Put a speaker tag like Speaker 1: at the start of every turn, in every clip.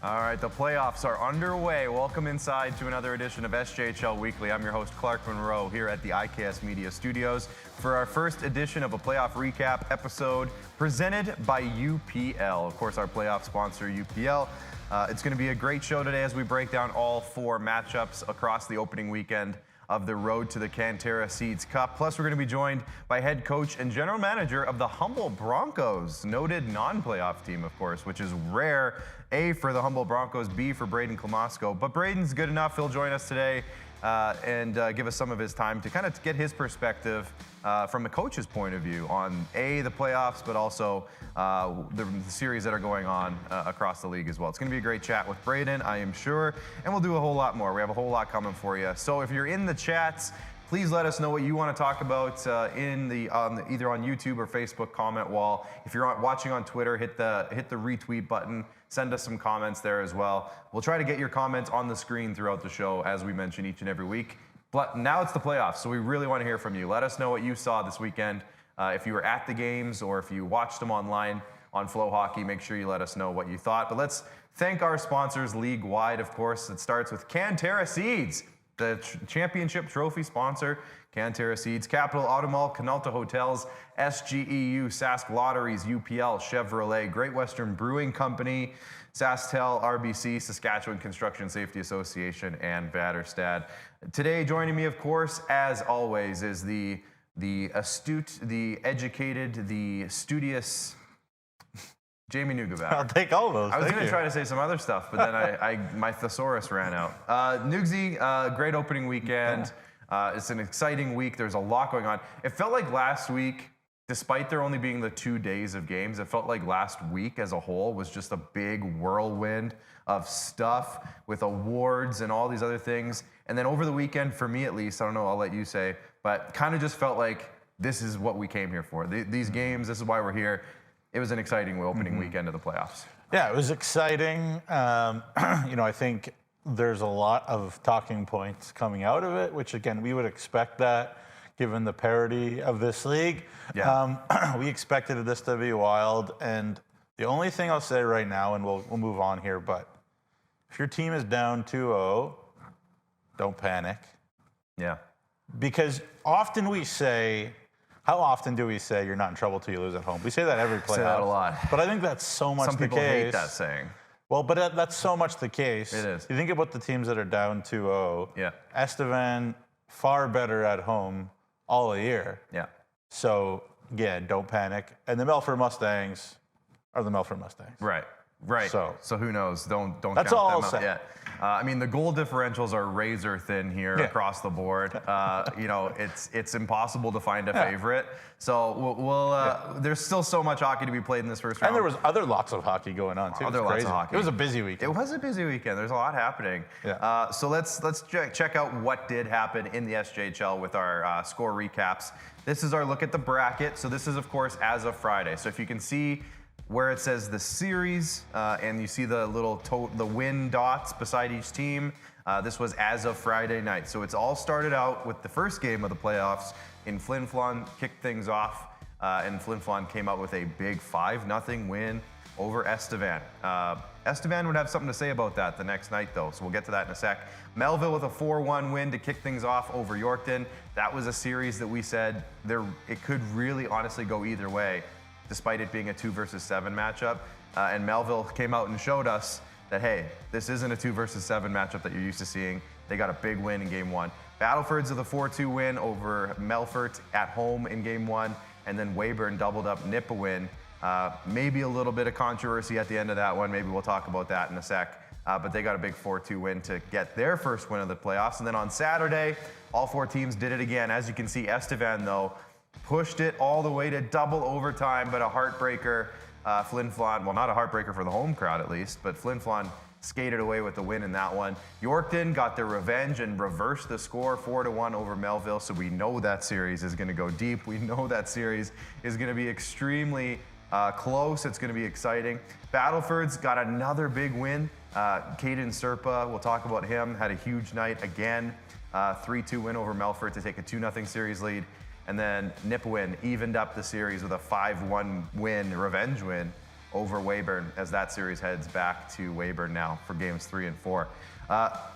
Speaker 1: All right, the playoffs are underway. Welcome inside to another edition of SJHL Weekly. I'm your host, Clark Munroe, here at the ICAST Media Studios for our first edition of a playoff recap episode presented by UPL. Of course, our playoff sponsor, UPL. It's going to be a great show today as we break down all four matchups across the opening weekend of the road to the Cantera Seeds Cup. Plus, we're going to be joined by head coach and general manager of the Humboldt Broncos, noted non-playoff team, of course, which is rare. A for the Humboldt Broncos, B for Braden Klamosko. But Braden's good enough. He'll join us today and give us some of his time to kind of get his perspective from a coach's point of view on the playoffs, but also the series that are going on across the league as well. It's going to be a great chat with Braden, I am sure, and we'll do a whole lot more. We have a whole lot coming for you. So if you're in the chats, please let us know what you want to talk about either on YouTube or Facebook comment wall. If you're watching on Twitter, hit the retweet button. Send us some comments there as well. We'll try to get your comments on the screen throughout the show, as we mention each and every week. But now it's the playoffs, so we really want to hear from you. Let us know what you saw this weekend. If you were at the games or if you watched them online on Flow Hockey, make sure you let us know what you thought. But let's thank our sponsors league-wide, of course. It starts with Cantera Seeds, the championship trophy sponsor. Cantera Seeds, Capital Automall, Canalta Hotels, SGEU, Sask Lotteries, UPL, Chevrolet, Great Western Brewing Company, SaskTel, RBC, Saskatchewan Construction Safety Association, and Vatterstad. Today, joining me, of course, as always, is the astute, the educated, the studious Jamie Neugebauer.
Speaker 2: I'll take all those.
Speaker 1: I was going to try to say some other stuff, but then my thesaurus ran out. Nugsy, great opening weekend. It's an exciting week. There's a lot going on. It felt like last week, despite there only being the 2 days of games, it felt like last week as a whole was just a big whirlwind of stuff with awards and all these other things. And then over the weekend, for me at least, I don't know, I'll let you say, but kind of just felt like this is what we came here for. These games, this is why we're here. It was an exciting opening weekend of the playoffs.
Speaker 2: Yeah, it was exciting. I think there's a lot of talking points coming out of it, which again, we would expect that given the parity of this league. Yeah. We expected this to be wild. And the only thing I'll say right now, and we'll move on here, but if your team is down 2-0, don't panic.
Speaker 1: Yeah.
Speaker 2: Because often we say, how often do we say you're not in trouble till you lose at home? We say that every playoff.
Speaker 1: Say that a lot.
Speaker 2: But I think that's so much the case.
Speaker 1: Some people hate that saying.
Speaker 2: Well, but that's so much the case.
Speaker 1: It is.
Speaker 2: You think about the teams that are down 2-0.
Speaker 1: Yeah.
Speaker 2: Estevan, far better at home all year.
Speaker 1: Yeah.
Speaker 2: So, yeah, don't panic. And the Melfort Mustangs are the Melfort Mustangs.
Speaker 1: Right. So who knows? Don't
Speaker 2: that's
Speaker 1: count
Speaker 2: all
Speaker 1: them
Speaker 2: I'll
Speaker 1: out yet. I mean, the goal differentials are razor thin here across the board. It's impossible to find a favorite. So there's still so much hockey to be played in this first round.
Speaker 2: And there was lots of hockey going on too.
Speaker 1: Lots of hockey.
Speaker 2: It was a busy weekend.
Speaker 1: It was a busy weekend. There's a lot happening.
Speaker 2: Yeah.
Speaker 1: So let's check out what did happen in the SJHL with our score recaps. This is our look at the bracket. So this is, of course, as of Friday. So if you can see where it says the series, and you see the little the win dots beside each team. This was as of Friday night. So it's all started out with the first game of the playoffs in Flin Flon, kicked things off, and Flin Flon came out with a big 5-0 win over Estevan. Estevan would have something to say about that the next night, though, so we'll get to that in a sec. Melville with a 4-1 win to kick things off over Yorkton. That was a series that we said it could really honestly go either way, despite it being a 2-7 matchup. And Melville came out and showed us that, hey, this isn't a 2-7 matchup that you're used to seeing. They got a big win in Game 1. Battlefords with a 4-2 win over Melfort at home in Game 1. And then Weyburn doubled up Nipawin. Maybe a little bit of controversy at the end of that one. Maybe we'll talk about that in a sec. But they got a big 4-2 win to get their first win of the playoffs. And then on Saturday, all four teams did it again. As you can see, Estevan, though, pushed it all the way to double overtime, but a heartbreaker. Flin Flon, well, not a heartbreaker for the home crowd at least, but Flin Flon skated away with the win in that one. Yorkton got their revenge and reversed the score 4-1 over Melville, so we know that series is going to go deep. We know that series is going to be extremely close. It's going to be exciting. Battleford's got another big win. Caden Serpa, we'll talk about him, had a huge night again. 3-2 win over Melfort to take a 2-0 series lead. And then Nipawin evened up the series with a 5-1 win, revenge win over Weyburn as that series heads back to Weyburn now for games 3 and 4.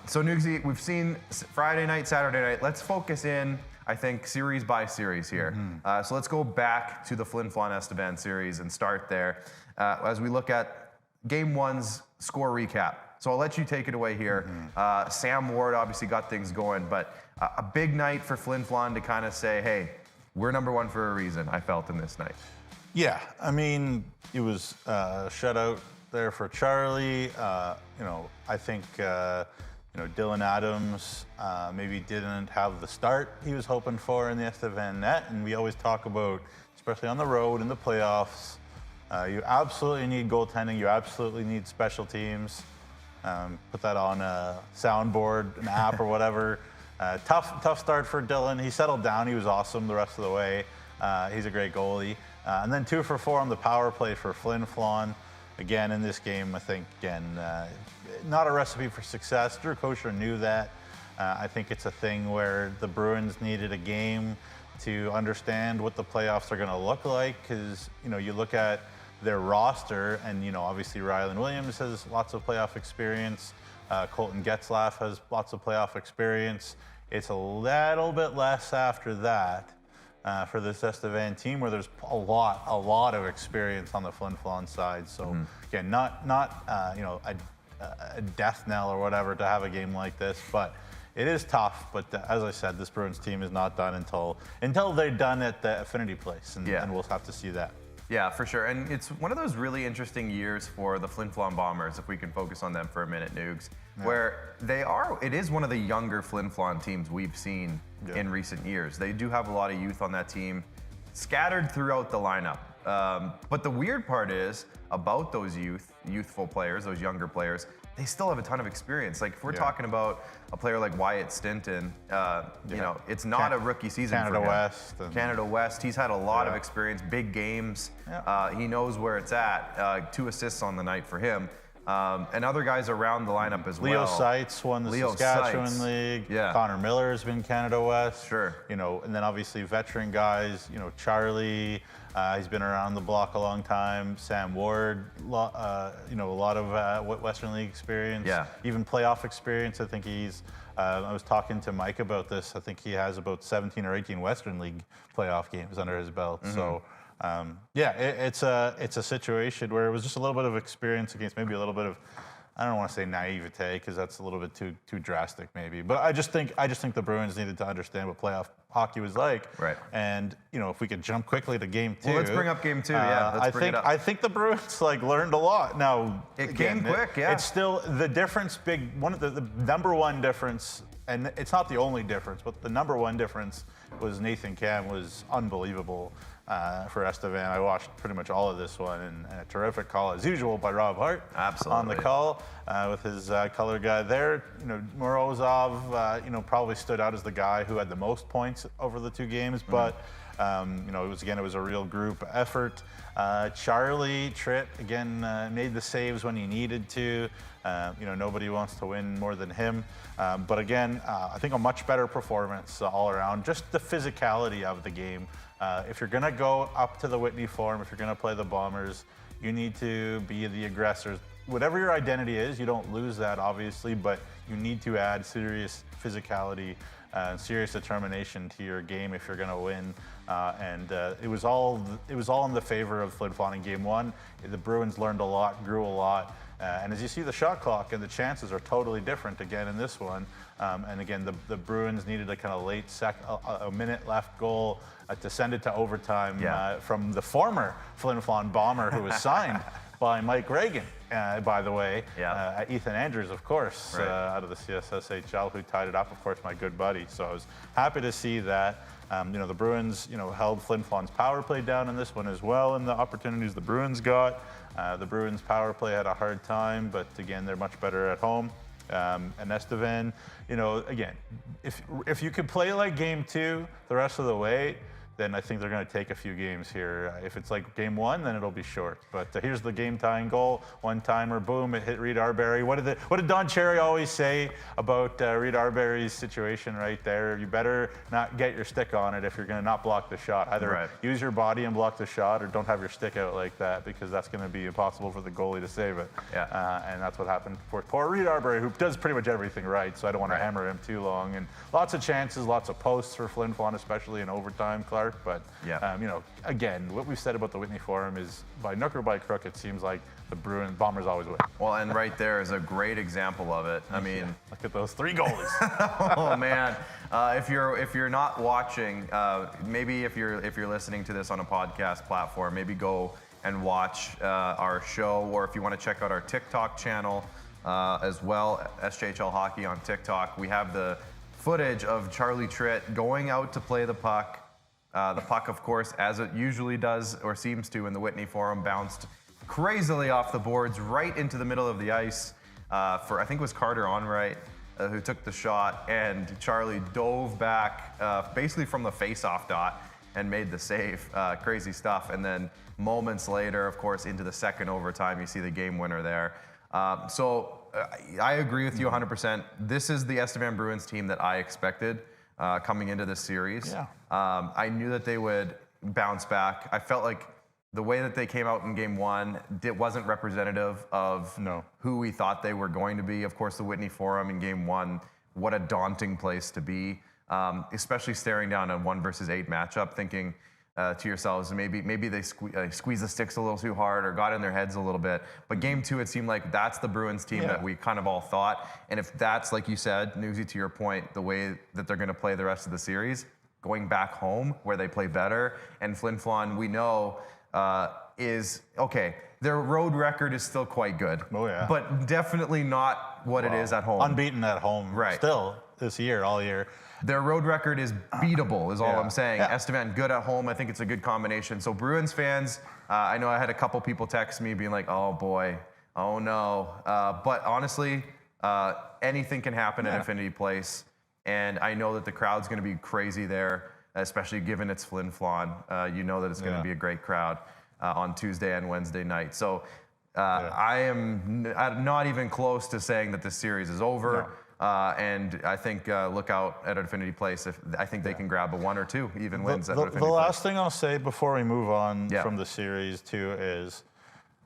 Speaker 1: So Nugsy, we've seen Friday night, Saturday night. Let's focus in, I think, series by series here. So let's go back to the Flin Flon Estevan series and start there as we look at Game 1's score recap. So I'll let you take it away here. Sam Ward obviously got things going, but a big night for Flin Flon to kind of say, hey, we're number one for a reason, I felt, in this night.
Speaker 2: Yeah, I mean, it was a shutout there for Charlie. I think, Dylan Adams maybe didn't have the start he was hoping for in the Estevan net. And we always talk about, especially on the road in the playoffs, you absolutely need goaltending. You absolutely need special teams. Put that on a soundboard, an app or whatever. Tough start for Dylan. He settled down. He was awesome the rest of the way. He's a great goalie. And then 2 for 4 on the power play for Flin Flon. Again, in this game, I think, not a recipe for success. Drew Kosher knew that. I think it's a thing where the Bruins needed a game to understand what the playoffs are going to look like, because, you look at their roster, and obviously Rylan Williams has lots of playoff experience. Colton Getzlaff has lots of playoff experience. It's a little bit less after that for this Estevan team, where there's a lot of experience on the Flin Flon side. So again, not a death knell or whatever to have a game like this, but it is tough. But as I said, this Bruins team is not done until they're done at the Affinity Place, and we'll have to see that.
Speaker 1: Yeah, for sure. And it's one of those really interesting years for the Flin Flon Bombers, if we can focus on them for a minute, Nugs, where it is one of the younger Flin Flon teams we've seen in recent years. They do have a lot of youth on that team, scattered throughout the lineup. But the weird part is about those youthful players, those younger players, they still have a ton of experience. Like if we're talking about a player like Wyatt Stinton, it's not a rookie season for him. Canada West. He's had a lot of experience, big games. He knows where it's at. 2 assists on the night for him. And other guys around the lineup as well.
Speaker 2: Leo Seitz won the Saskatchewan League. Connor Miller has been Canada West. And then obviously veteran guys, Charlie, he's been around the block a long time. Sam Ward, a lot of Western League experience. Even playoff experience. I think I was talking to Mike about this. I think he has about 17 or 18 Western League playoff games under his belt. So. It's a situation where it was just a little bit of experience against maybe a little bit of, I don't want to say naivete, because that's a little bit too drastic maybe. But I just think the Bruins needed to understand what playoff hockey was like. And if we could jump quickly to Game 2.
Speaker 1: Well, let's bring up Game 2.
Speaker 2: I think the Bruins learned a lot. Now
Speaker 1: it came quick.
Speaker 2: It's still the difference. One of the number one difference, and it's not the only difference, but the number one difference was Nathan Cam was unbelievable. For Estevan. I watched pretty much all of this one, and a terrific call as usual by Rob Hart.
Speaker 1: Absolutely.
Speaker 2: On the call with his color guy there. Morozov, probably stood out as the guy who had the most points over the 2 games, but it was a real group effort. Charlie Tritt again made the saves when he needed to. Nobody wants to win more than him. But again, I think a much better performance all around. Just the physicality of the game. If you're going to go up to the Whitney Forum, if you're going to play the Bombers, you need to be the aggressors. Whatever your identity is, you don't lose that, obviously, but you need to add serious physicality and serious determination to your game if you're going to win. It was all in the favor of Flin Flon in Game 1. The Bruins learned a lot, grew a lot. And as you see, the shot clock and the chances are totally different again in this one. And again, the Bruins needed a kind of late a minute left goal to send it to overtime from the former Flin Flon Bomber who was signed by Mike Reagan, by the way. Ethan Andrews, of course, out of the SJHL, who tied it up, of course, my good buddy. So I was happy to see that. The Bruins, held Flin Flon's power play down in this one as well, and the opportunities the Bruins got. The Bruins power play had a hard time, but again, they're much better at home. And Estevan, again, if you could play like Game 2 the rest of the way, then I think they're going to take a few games here. If it's like game one, then it'll be short. But here's the game-tying goal, one-timer, boom, it hit Reed Arbery. What did Don Cherry always say about Reed Arbery's situation right there? You better not get your stick on it if you're going to not block the shot. Either use your body and block the shot, or don't have your stick out like that, because that's going to be impossible for the goalie to save it. And that's what happened for poor Reed Arbery, who does pretty much everything right, so I don't want to hammer him too long. And lots of chances, lots of posts for Flin Flon, especially in overtime, Clark. But, again, what we've said about the Whitney Forum is by nook or by crook, it seems like the Bombers always win.
Speaker 1: Well, and right there is a great example of it. I mean,
Speaker 2: look at those 3 goalies.
Speaker 1: Oh man, if you're not watching, maybe if you're listening to this on a podcast platform, maybe go and watch our show, or if you want to check out our TikTok channel as well, SJHL Hockey on TikTok. We have the footage of Charlie Tritt going out to play the puck. The puck, of course, as it usually does or seems to in the Whitney Forum, bounced crazily off the boards right into the middle of the ice for, I think it was Carter Onright who took the shot, and Charlie dove back basically from the face-off dot and made the save. Crazy stuff. And then moments later, of course, into the second overtime, you see the game winner there. I agree with you 100%. This is the Estevan Bruins team that I expected coming into this series. I knew that they would bounce back. I felt like the way that they came out in game one wasn't representative of who we thought they were going to be. Of course, the Whitney Forum in game one, what a daunting place to be, especially staring down a 1-versus-8 matchup, thinking to yourselves, maybe they squeezed the sticks a little too hard or got in their heads a little bit. But game two, it seemed like that's the Bruins team that we kind of all thought. And if that's, like you said, Newsy, to your point, the way that they're going to play the rest of the series, going back home where they play better, and Flin Flon, we know, is, okay, their road record is still quite good. But definitely not what it is at home.
Speaker 2: Unbeaten at home still this year, all year.
Speaker 1: Their road record is beatable, is all I'm saying. Estevan, good at home. I think it's a good combination. So Bruins fans, I know I had a couple people text me being like, oh boy, oh no. But honestly, anything can happen at Infinity Place. And I know that the crowd's going to be crazy there, especially given it's Flin Flon. You know that it's going to be a great crowd on Tuesday and Wednesday night. So I am not even close to saying that this series is over. And I think look out at Infinity Place. I think they can grab a 1 or 2 even wins at Infinity Place.
Speaker 2: The last thing I'll say before we move on from the series too is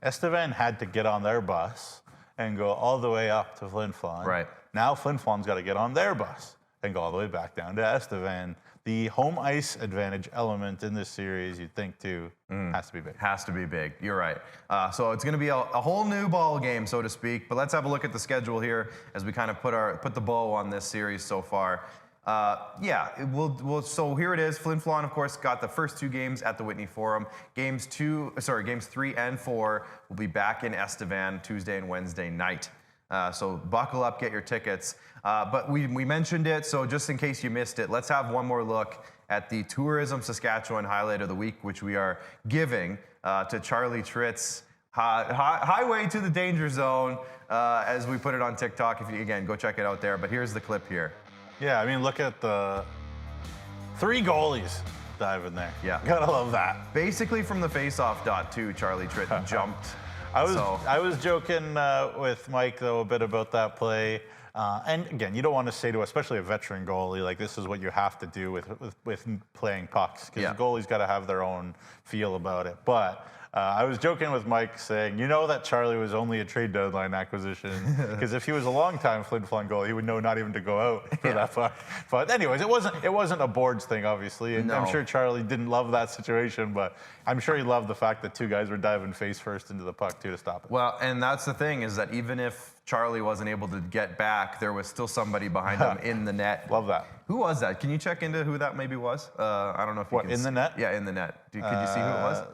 Speaker 2: Estevan had to get on their bus and go all the way up to Flin Flon. Now Flin Flon's got to get on their bus and go all the way back down to Estevan. The home ice advantage element in this series, you'd think too, has to be big. Has to be big.
Speaker 1: You're right. So it's going to be a whole new ball game, so to speak. But let's have a look at the schedule here as we kind of put the bow on this series so far. So here it is. Flin Flon, of course, got the first 2 games at the Whitney Forum. Games 3 and 4 will be back in Estevan Tuesday and Wednesday night. So buckle up, get your tickets. But we mentioned it, so just in case you missed it, let's have one more look at the Tourism Saskatchewan Highlight of the Week, which we are giving to Charlie Tritt's Highway to the Danger Zone, as we put it on TikTok. If you, again, go check it out there. But here's the clip here.
Speaker 2: Yeah, I mean, look at the 3 goalies diving there. Gotta love that.
Speaker 1: Basically from the face-off dot too, Charlie Tritt jumped.
Speaker 2: I was joking with Mike, though, a bit about that play. And again, you don't want to say to, especially a veteran goalie, like this is what you have to do with playing pucks, because the goalie's got to have their own feel about it. But I was joking with Mike saying, you know that Charlie was only a trade deadline acquisition, because if he was a long-time Flin Flon goalie, he would know not even to go out for that puck. But anyways, it wasn't a boards thing, obviously. And I'm sure Charlie didn't love that situation, but I'm sure he loved the fact that 2 guys were diving face first into the puck too to stop it.
Speaker 1: Well, and that's the thing, is that even if Charlie wasn't able to get back, there was still somebody behind him in the net.
Speaker 2: Love that.
Speaker 1: Who was that? Can you check into who that maybe was? I don't know if you can.
Speaker 2: In the net?
Speaker 1: Yeah, in the net. Could you see who it was?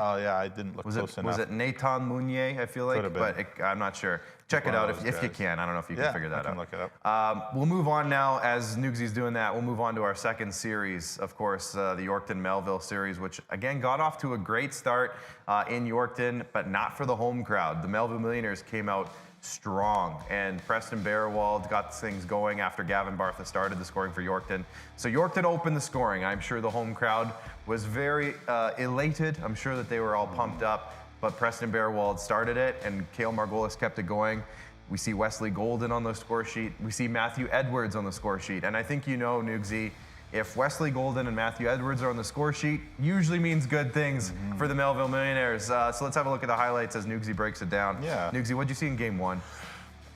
Speaker 2: Oh, yeah, I didn't look close enough.
Speaker 1: Was it Nathan Mounier, I feel like?
Speaker 2: Could have been.
Speaker 1: But I'm not sure. Check it out if you can. I don't know if you can figure that out.
Speaker 2: I can look it up.
Speaker 1: We'll move on now. As Noogsy's doing that, we'll move on to our second series, of course, the Yorkton-Melville series, which, again, got off to a great start in Yorkton, but not for the home crowd. The Melville Millionaires came out strong. And Preston Bearwald got things going after Gavin Bartha started the scoring for Yorkton. So Yorkton opened the scoring. I'm sure the home crowd was very elated. I'm sure that they were all pumped up. But Preston Bearwald started it, and Cale Margolis kept it going. We see Wesley Golden on the score sheet. We see Matthew Edwards on the score sheet. And I think you know, Nugsy, if Wesley Golden and Matthew Edwards are on the score sheet, usually means good things for the Melville Millionaires. So let's have a look at the highlights as Nugsy breaks it down.
Speaker 2: Yeah.
Speaker 1: Nugsy, what'd you see in game one?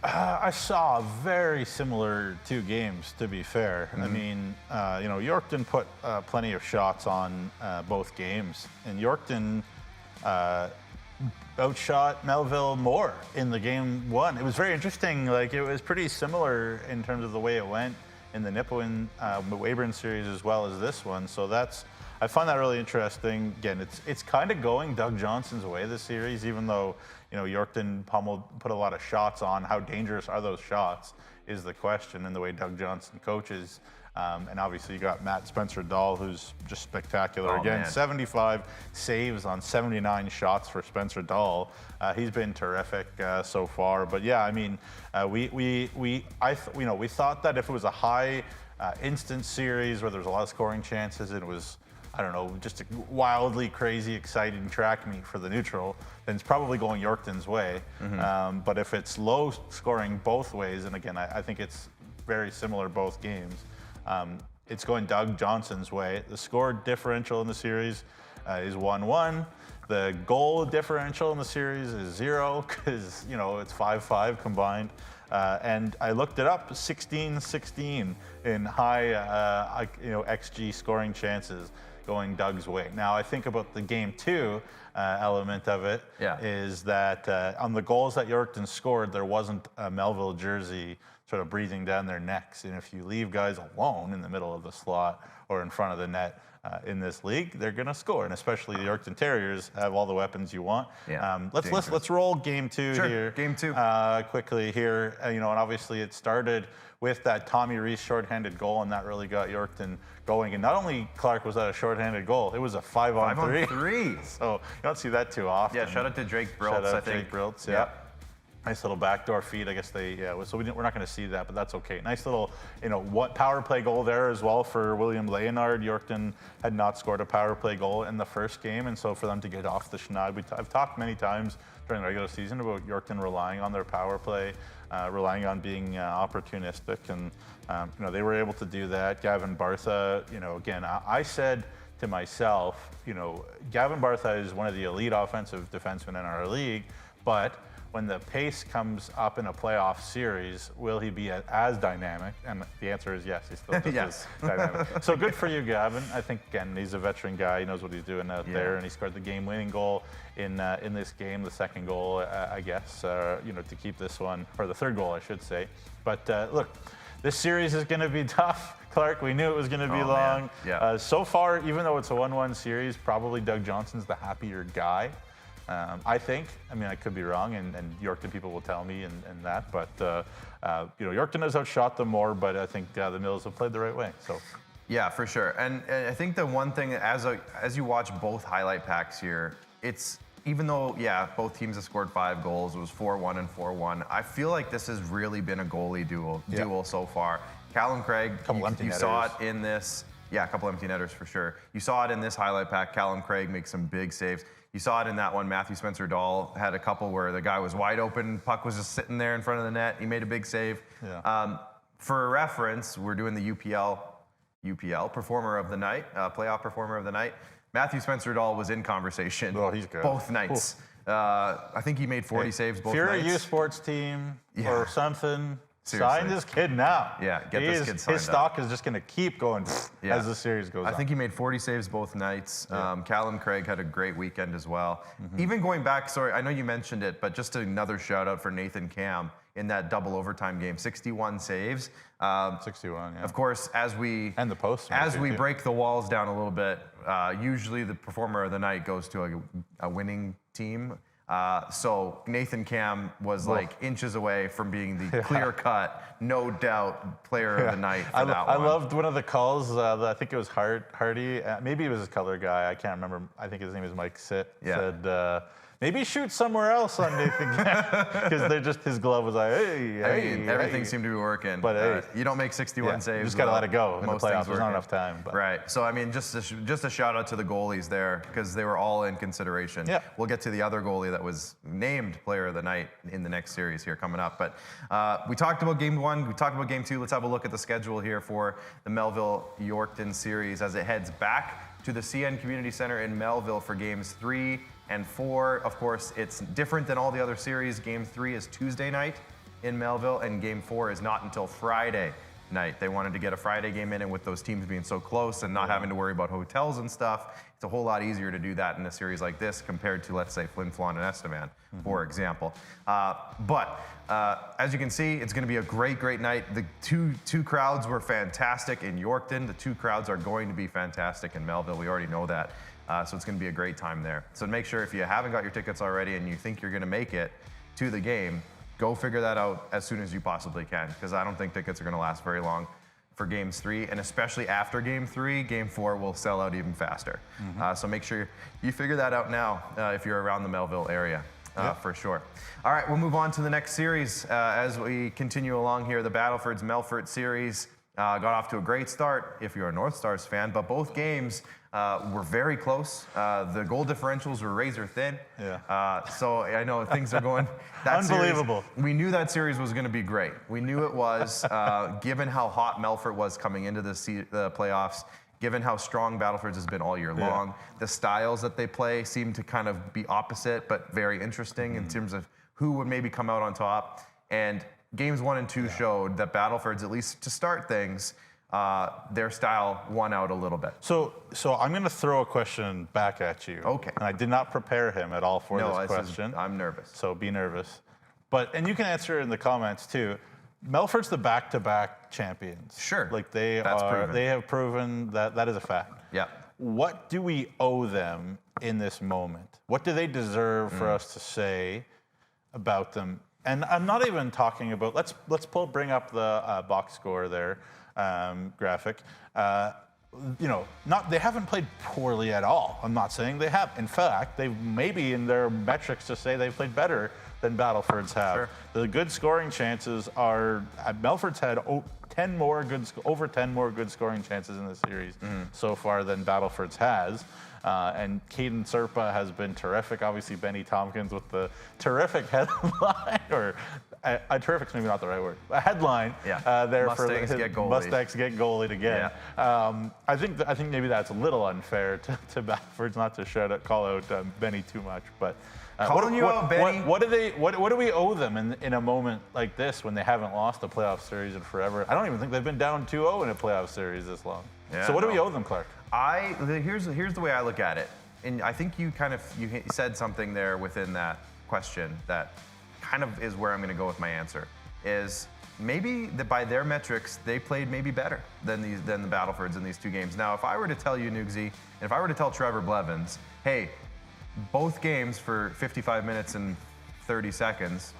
Speaker 2: I saw very similar two games, to be fair. I mean, Yorkton put plenty of shots on both games, and Yorkton outshot Melville more in the game one. It was very interesting. Like, it was pretty similar in terms of the way it went in the Nipawin Weyburn series as well as this one. So I find that really interesting. Again, it's kind of going Doug Johnson's way this series, even though Yorkton put a lot of shots on. How dangerous are those shots is the question, and the way Doug Johnson coaches. And obviously you got Matt Spencer-Dahl, who's just spectacular. Again, man. 75 saves on 79 shots for Spencer-Dahl. He's been terrific so far. But yeah, I mean, we thought that if it was a high instant series where there was a lot of scoring chances and it was, I don't know, just a wildly crazy, exciting track meet for the neutral, then it's probably going Yorkton's way. But if it's low scoring both ways, and again, I think it's very similar both games, it's going Doug Johnson's way. The score differential in the series is 1-1. The goal differential in the series is 0 because, it's 5-5 combined. And I looked it up, 16-16 in high, XG scoring chances going Doug's way. Now, I think about the game two element of it is that on the goals that Yorkton scored, there wasn't a Melville jersey sort of breathing down their necks. And if you leave guys alone in the middle of the slot or in front of the net in this league, they're going to score. And especially the Yorkton Terriers have all the weapons you want. Let's roll game two here.
Speaker 1: Game two.
Speaker 2: Quickly here. And obviously it started with that Tommy Rees shorthanded goal, and that really got Yorkton going. And not only, Clark, was that a shorthanded goal, it was a 5-on-3.
Speaker 1: 5-on-3.
Speaker 2: So you don't see that too often.
Speaker 1: Yeah, shout out to Drake Briltz, I think.
Speaker 2: Drake Briltz, yeah. Nice little backdoor feed. I guess so we're not going to see that, but that's okay. Nice little, power play goal there as well for William Leonard. Yorkton had not scored a power play goal in the first game, and so for them to get off the schneid, I've talked many times during the regular season about Yorkton relying on their power play, relying on being opportunistic, and they were able to do that. Gavin Bartha, again, I said to myself, Gavin Bartha is one of the elite offensive defensemen in our league, but when the pace comes up in a playoff series, will he be as dynamic? And the answer is yes, he's still just as dynamic. So good for you, Gavin. I think, again, he's a veteran guy. He knows what he's doing out there, and he scored the game-winning goal in this game, the second goal, I guess, to keep this one, or the third goal, I should say. But look, this series is going to be tough. Clark, we knew it was going to be long. So far, even though it's a 1-1 series, probably Doug Johnson's the happier guy. I think. I mean, I could be wrong, and Yorkton people will tell me and that. But Yorkton has outshot them more, but I think the Mills have played the right way. So.
Speaker 1: Yeah, for sure. And I think the one thing, as you watch both highlight packs here, it's even though both teams have scored 5 goals, it was 4-1 and 4-1. I feel like this has really been a goalie duel so far. Callum Craig, you saw it in this. Yeah, a couple empty netters for sure. You saw it in this highlight pack. Callum Craig makes some big saves. You saw it in that one. Matthew Spencer-Dahl had a couple where the guy was wide open, puck was just sitting there in front of the net. He made a big save. For reference, we're doing the UPL Performer of the Night, Playoff Performer of the Night. Matthew Spencer-Dahl was in conversation
Speaker 2: he's good.
Speaker 1: Both nights. I think he made 40 saves both nights.
Speaker 2: If you're a U Sports team or something,
Speaker 1: seriously.
Speaker 2: sign this kid now.
Speaker 1: Yeah, get this kid signed up.
Speaker 2: His stock is just going to keep going as the series goes on.
Speaker 1: I think he made 40 saves both nights. Callum Craig had a great weekend as well. Even going back, sorry, I know you mentioned it, but just another shout out for Nathan Cam in that double overtime game. 61 saves.
Speaker 2: 61, yeah.
Speaker 1: Of course, as we break the walls down a little bit, usually the performer of the night goes to a winning team. So Nathan Cam was like inches away from being the clear-cut, no doubt player of the night for that one.
Speaker 2: I loved one of the calls. I think it was Hardy. Maybe it was his color guy. I can't remember. I think his name is Mike Sitt. Said, maybe shoot somewhere else on Nathan because his glove was like, hey,
Speaker 1: everything seemed to be working.
Speaker 2: But
Speaker 1: you don't make 61 saves.
Speaker 2: You just got to let it go in the playoffs. There's not enough time. But.
Speaker 1: Right. So, I mean, just a shout out to the goalies there because they were all in consideration.
Speaker 2: Yeah.
Speaker 1: We'll get to the other goalie that was named player of the night in the next series here coming up. But we talked about game 1. We talked about game 2. Let's have a look at the schedule here for the Melville-Yorkton series as it heads back to the CN Community Center in Melville for games 3 and 4. Of course, it's different than all the other series. Game 3 is Tuesday night in Melville, and game 4 is not until Friday night. They wanted to get a Friday game in, and with those teams being so close and not having to worry about hotels and stuff, it's a whole lot easier to do that in a series like this compared to, let's say, Flin Flon and Estevan, for example. But as you can see, it's going to be a great night. The two crowds were fantastic in Yorkton. The 2 crowds are going to be fantastic in Melville. We already know that. So it's going to be a great time there. So make sure if you haven't got your tickets already and you think you're going to make it to the game, go figure that out as soon as you possibly can, because I don't think tickets are going to last very long for games 3, and especially after game 3, game 4 will sell out even faster. So make sure you figure that out now if you're around the Melville area. For sure. All right, we'll move on to the next series as we continue along here. The Battlefords-Melfort series got off to a great start if you're a North Stars fan, but both games were very close. The goal differentials were razor thin. So I know things are going...
Speaker 2: Unbelievable.
Speaker 1: We knew that series was going to be great. We knew it was, given how hot Melfort was coming into the playoffs, given how strong Battlefords has been all year long. The styles that they play seem to kind of be opposite, but very interesting in terms of who would maybe come out on top. And games 1 and 2 showed that Battlefords, at least to start things, their style won out a little bit.
Speaker 2: So I'm going to throw a question back at you.
Speaker 1: Okay.
Speaker 2: And I did not prepare him at all for this question.
Speaker 1: I'm nervous.
Speaker 2: So be nervous. And you can answer in the comments too. Melfort's the back-to-back champions.
Speaker 1: Sure.
Speaker 2: Like they have proven that is a fact.
Speaker 1: Yeah.
Speaker 2: What do we owe them in this moment? What do they deserve for us to say about them? And I'm not even talking about, let's bring up the box score there, graphic. They haven't played poorly at all. I'm not saying they have. In fact, they maybe in their metrics to say they've played better than Battlefords have.
Speaker 1: Sure.
Speaker 2: The good scoring chances are, Melfort's had over 10 more good scoring chances in the series so far than Battlefords has. And Caden Serpa has been terrific. Obviously, Benny Tompkins with the terrific headline, or terrific's maybe not the right word. A headline there
Speaker 1: Mustangs
Speaker 2: for
Speaker 1: get goalie.
Speaker 2: Mustangs get goalied again.
Speaker 1: Yeah.
Speaker 2: I think maybe that's a little unfair to Battlefords, not to call out Benny too much, but.
Speaker 1: Calling you out, Benny.
Speaker 2: What do we owe them in a moment like this when they haven't lost a playoff series in forever? I don't even think they've been down 2-0 in a playoff series this long.
Speaker 1: Yeah,
Speaker 2: so what do we owe them, Clark?
Speaker 1: Here's the way I look at it, and I think you said something there within that question that kind of is where I'm going to go with my answer. Is maybe that by their metrics they played maybe better than the Battlefords in these 2 games. Now, if I were to tell you, Nugsy, and if I were to tell Trevor Blevins, hey, both games for 55 minutes and 30 seconds,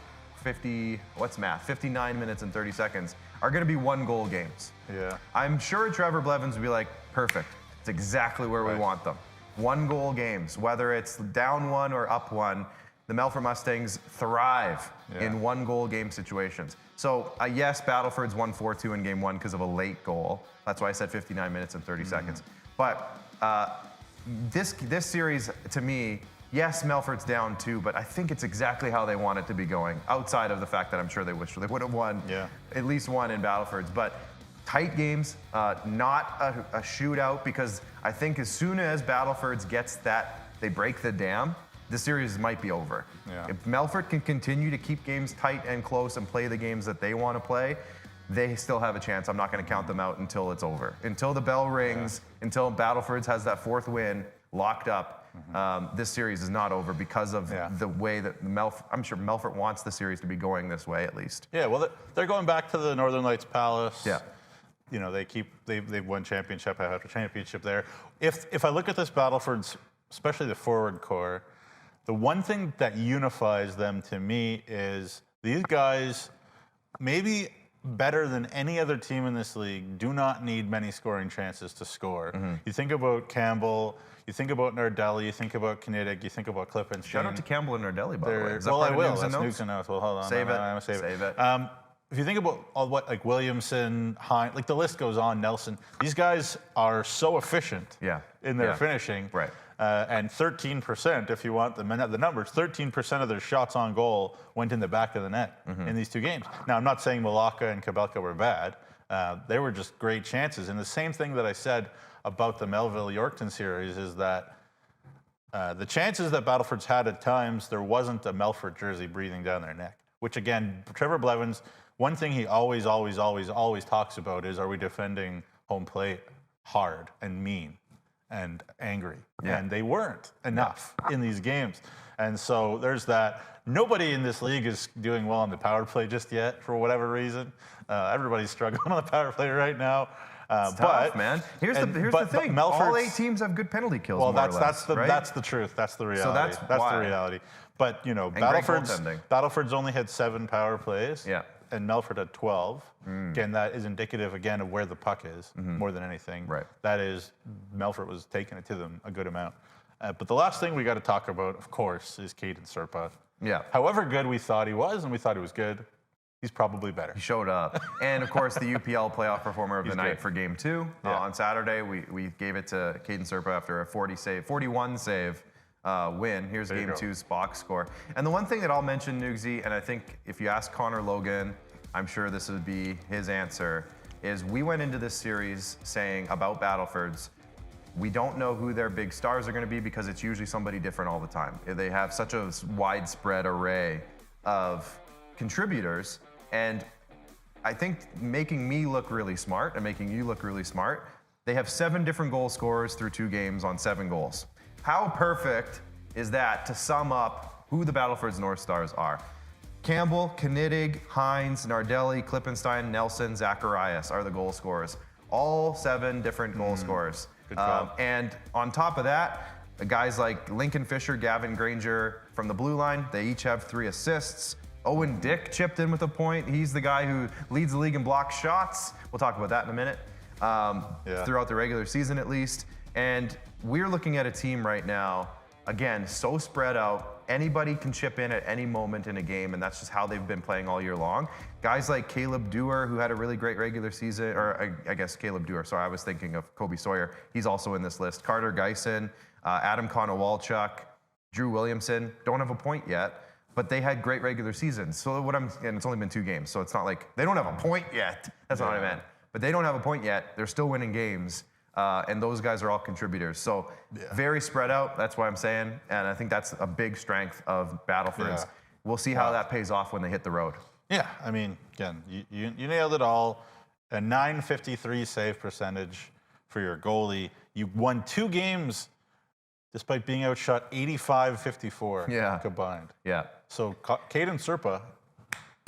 Speaker 1: 59 minutes and 30 seconds are going to be 1-goal games.
Speaker 2: Yeah.
Speaker 1: I'm sure Trevor Blevins would be like, perfect. It's exactly where we want them. 1-goal games, whether it's down 1 or up 1, the Melfort Mustangs thrive in 1-goal game situations. So yes, Battlefords won 4-2 in game 1 because of a late goal. That's why I said 59 minutes and 30 seconds. But this series, to me, yes, Melfort's down 2, but I think it's exactly how they want it to be going, outside of the fact that I'm sure they wish they would have won at least 1 in Battlefords. But tight games, not a shootout, because I think as soon as Battlefords gets that, they break the dam, the series might be over.
Speaker 2: Yeah.
Speaker 1: If Melfort can continue to keep games tight and close and play the games that they want to play, they still have a chance. I'm not going to count them out until it's over. Until the bell rings, until Battlefords has that 4th win locked up, this series is not over because of the way that I'm sure Melfort wants the series to be going this way at least.
Speaker 2: Yeah, well, they're going back to the Northern Lights Palace.
Speaker 1: Yeah.
Speaker 2: They've won championship after championship there. If I look at this Battlefords, especially the forward core, the one thing that unifies them to me is these guys, maybe better than any other team in this league, do not need many scoring chances to score. You think about Campbell, you think about Nardelli, you think about Knidig, you think about Klippenstein.
Speaker 1: Shout out to Campbell and Nardelli, by the way. Is that
Speaker 2: Well, I
Speaker 1: part of
Speaker 2: will.
Speaker 1: News
Speaker 2: That's
Speaker 1: and
Speaker 2: news and notes. Well, hold on.
Speaker 1: Save
Speaker 2: I'm
Speaker 1: it.
Speaker 2: gonna save it.
Speaker 1: it.
Speaker 2: If you think about all what, like Williamson, Hine, like the list goes on, Nelson, these guys are so efficient in their finishing.
Speaker 1: Right.
Speaker 2: And 13%, if you want the numbers, 13% of their shots on goal went in the back of the net in these two games. Now, I'm not saying Malacca and Kabelka were bad. They were just great chances. And the same thing that I said about the Melville-Yorkton series is that the chances that Battleford's had at times, there wasn't a Melfort jersey breathing down their neck, which again, Trevor Blevins, one thing he always talks about is, are we defending home plate hard and mean and angry? And they weren't enough in these games. And so there's that. Nobody in this league is doing well on the power play just yet, for whatever reason. Everybody's struggling on the power play right now.
Speaker 1: It's tough, man. Here's the thing. All 8 teams have good penalty kills.
Speaker 2: Well,
Speaker 1: more or less,
Speaker 2: that's the truth. That's the reality.
Speaker 1: So that's
Speaker 2: the reality. But you know, Battleford's only had 7 power plays.
Speaker 1: Yeah.
Speaker 2: And Melfort had 12. Again, that is indicative again of where the puck is more than anything.
Speaker 1: Right.
Speaker 2: That is, Melfort was taking it to them a good amount. But the last thing we got to talk about, of course, is Caden Serpa.
Speaker 1: Yeah.
Speaker 2: However good we thought he was, and we thought he was good, he's probably better.
Speaker 1: He showed up. And of course, the UPL playoff performer of the night for Game 2. On Saturday, we gave it to Caden Serpa after a 41 save win. Here's Game 2's box score. And the one thing that I'll mention, Nugsy, and I think if you ask Connor Logan, I'm sure this would be his answer, is we went into this series saying about Battleford's, we don't know who their big stars are going to be because it's usually somebody different all the time. They have such a widespread array of contributors, and I think making me look really smart and making you look really smart, they have 7 different goal scorers through 2 games on 7 goals. How perfect is that to sum up who the Battleford's North Stars are? Campbell, Knidig, Hines, Nardelli, Klippenstein, Nelson, Zacharias are the goal scorers. All 7 different goal scorers.
Speaker 2: Good job.
Speaker 1: And on top of that, guys like Lincoln Fisher, Gavin Granger from the blue line, they each have 3 assists. Owen Dick chipped in with a point. He's the guy who leads the league in blocked shots. We'll talk about that in a minute. Throughout the regular season, at least. And we're looking at a team right now, again, so spread out. Anybody can chip in at any moment in a game, and that's just how they've been playing all year long. Guys like Caleb Dewar, who had a really great regular season, or I guess Caleb Dewar, sorry, I was thinking of Kobe Sawyer. He's also in this list. Carter Geisen, Adam Konowalchuk, Drew Williamson, don't have a point yet, but they had great regular seasons. So and it's only been 2 games, so it's not like they don't have a point yet. That's not what I meant. But they don't have a point yet. They're still winning games. And those guys are all contributors. So very spread out, that's what I'm saying. And I think that's a big strength of Battleford's. We'll see how that pays off when they hit the road.
Speaker 2: Yeah, I mean, again, you nailed it all. A .953 save percentage for your goalie. You won 2 games despite being outshot 85-54 combined.
Speaker 1: Yeah.
Speaker 2: So Caden Serpa.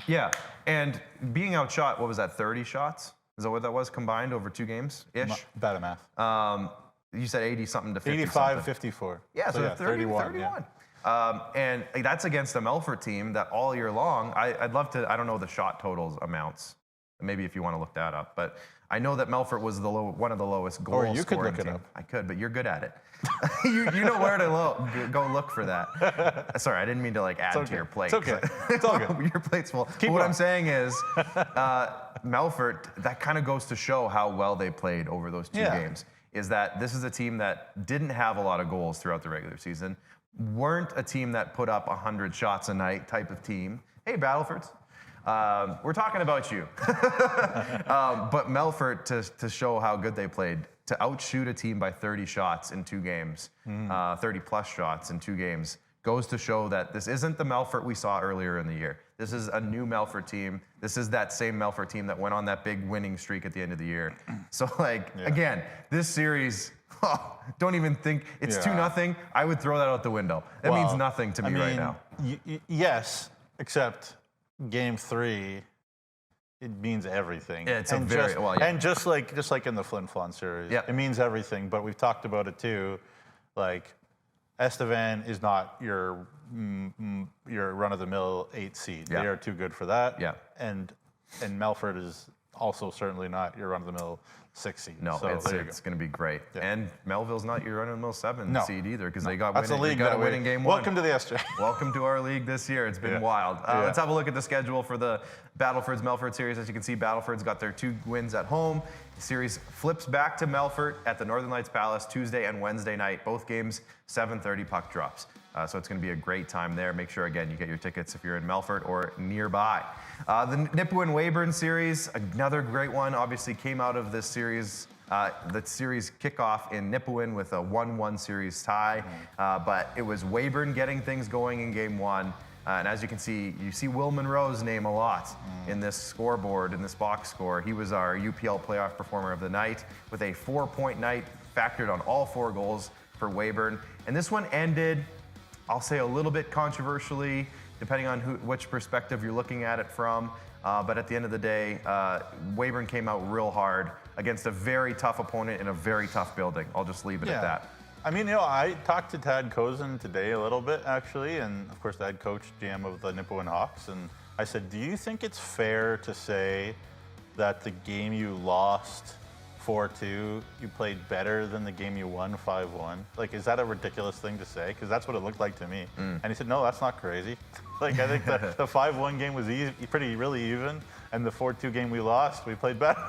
Speaker 1: Yeah, and being outshot, what was that, 30 shots? Is that what that was combined over 2 games-ish?
Speaker 2: Bad at math.
Speaker 1: You said 80-something to 50
Speaker 2: 85-54.
Speaker 1: Yeah, so 31. And that's against a Melfort team that all year long, I'd love to, I don't know the shot totals amounts. Maybe if you want to look that up. But I know that Melfort was one of the lowest goal scoring
Speaker 2: Or you could look
Speaker 1: team.
Speaker 2: it up.
Speaker 1: I could, but you're good at it. you know where to go look for that. Sorry, I didn't mean to add to your plate.
Speaker 2: It's okay. It's all good.
Speaker 1: Your plate's full.
Speaker 2: Keep
Speaker 1: what
Speaker 2: going.
Speaker 1: I'm saying is, Melfort, that kind of goes to show how well they played over those 2 games. Is that this is a team that didn't have a lot of goals throughout the regular season, weren't a team that put up 100 shots a night type of team. Hey, Battlefords. We're talking about you. But Melfort, to show how good they played, to outshoot a team by 30 shots in 2 games, 30-plus shots in 2 games, goes to show that this isn't the Melfort we saw earlier in the year. This is a new Melfort team. This is that same Melfort team that went on that big winning streak at the end of the year. So, again, this series, don't even think it's 2-0. I would throw that out the window. That means nothing to me right now.
Speaker 2: Yes, except Game 3, it means everything.
Speaker 1: Yeah, it's
Speaker 2: and just like in the Flin Flon series, it means everything. But we've talked about it too. Estevan is not your run-of-the-mill 8 seed. They are too good for that.
Speaker 1: Yeah.
Speaker 2: And Melfort is also certainly not your run-of-the-mill 6 seed.
Speaker 1: No,
Speaker 2: so
Speaker 1: it's going to be great.
Speaker 2: Yeah.
Speaker 1: And Melville's not your run-of-the-mill 7 seed either, because they got
Speaker 2: That's a league
Speaker 1: got a winning game 1.
Speaker 2: Welcome to the SJ.
Speaker 1: Welcome to our league this year. It's been wild. Let's have a look at the schedule for the Battleford's Melfort series. As you can see, Battleford's got their 2 wins at home. The series flips back to Melfort at the Northern Lights Palace Tuesday and Wednesday night. Both games 7:30 puck drops. So it's going to be a great time there. Make sure, again, you get your tickets if you're in Melfort or nearby. The Nipawin-Weyburn series, another great one, obviously came out of this series. The series kickoff in Nipawin with a 1-1 series tie. But it was Weyburn getting things going in game 1. And as you can see, you see Will Munroe's name a lot in this scoreboard, in this box score. He was our UPL playoff performer of the night with a 4-point night, factored on all 4 goals for Weyburn. And this one ended, I'll say, a little bit controversially, depending on which perspective you're looking at it from. But at the end of the day, Weyburn came out real hard against a very tough opponent in a very tough building. I'll just leave it at that.
Speaker 2: I mean, I talked to Tad Kozin today a little bit, actually, and of course, the head coach, GM of the Nipawin Hawks, and I said, do you think it's fair to say that the game you lost 4-2, you played better than the game you won 5-1? Like, is that a ridiculous thing to say? Because that's what it looked like to me. And he said, no, that's not crazy. Like, I think the 5-1 game was really even, and the 4-2 game we lost, we played better.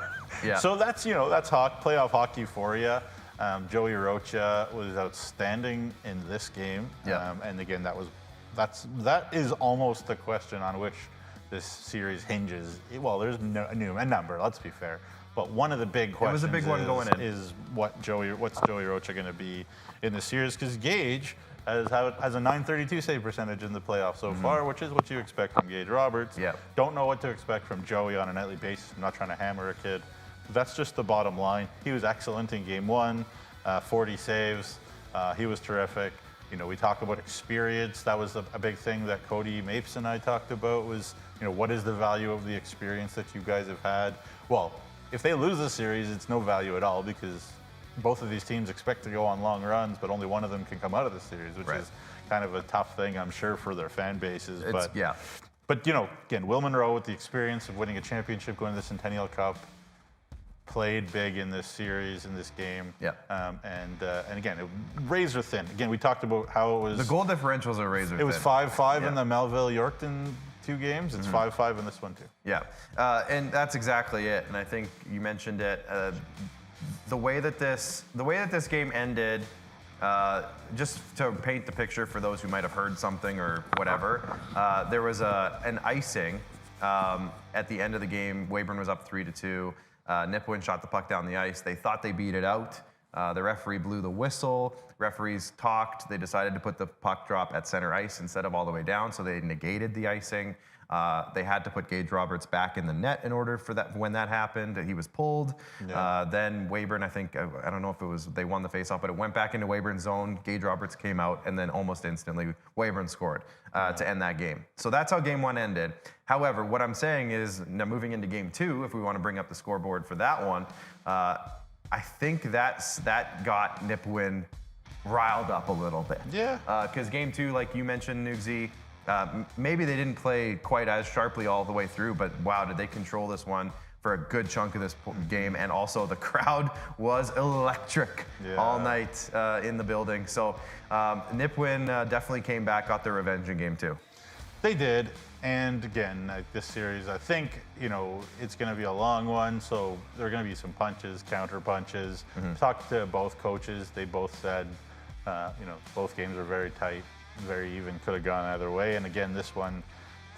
Speaker 1: Yeah.
Speaker 2: So that's, that's playoff hockey for you. Joey Rocha was outstanding in this game. And again, that is almost the question on which this series hinges. Well, there's a number, let's be fair. But one of the big questions
Speaker 1: it was a big one going in.
Speaker 2: Is what's Joey Rocha going to be in the series? Because Gage has a .932 save percentage in the playoffs so far, which is what you expect from Gage Roberts. Don't know what to expect from Joey on a nightly basis. I'm not trying to hammer a kid. That's just the bottom line. He was excellent in game 1, 40 saves. He was terrific. We talk about experience. That was a big thing that Cody Mapes and I talked about was, what is the value of the experience that you guys have had? Well, if they lose the series, it's no value at all because both of these teams expect to go on long runs, but only one of them can come out of the series, which is kind of a tough thing, I'm sure, for their fan bases. But again, Will Munroe with the experience of winning a championship, going to the Centennial Cup, played big in this series, in this game. And again, razor thin. Again, we talked about how it was.
Speaker 1: The goal differentials are razor thin.
Speaker 2: It was 5-5 in the Melville-Yorkton 2 games. It's 5-5 in this one too.
Speaker 1: And that's exactly it. And I think you mentioned it. The way that this game ended, just to paint the picture for those who might have heard something or whatever, there was an icing at the end of the game. Weyburn was up 3-2. Nipawin shot the puck down the ice. They thought they beat it out. The referee blew the whistle. Referees talked. They decided to put the puck drop at center ice instead of all the way down, so they negated the icing. They had to put Gage Roberts back in the net in order for that. When that happened, he was pulled. Then Weyburn, I think, I don't know if it was they won the faceoff, but it went back into Weyburn's zone. Gage Roberts came out, and then almost instantly Weyburn scored to end that game. So that's how game 1 ended. However, what I'm saying is, now moving into game 2, if we want to bring up the scoreboard for that one, I think that got Nipawin riled up a little bit. Because game 2, like you mentioned, Nugsy, maybe they didn't play quite as sharply all the way through, but wow, did they control this one for a good chunk of this game. And also the crowd was electric all night in the building. So Nipawin definitely came back, got their revenge in game 2.
Speaker 2: They did. And again, this series, I think, it's going to be a long one. So there are going to be some punches, counter punches. Talked to both coaches. They both said, both games are very tight, very even, could have gone either way. And again, this one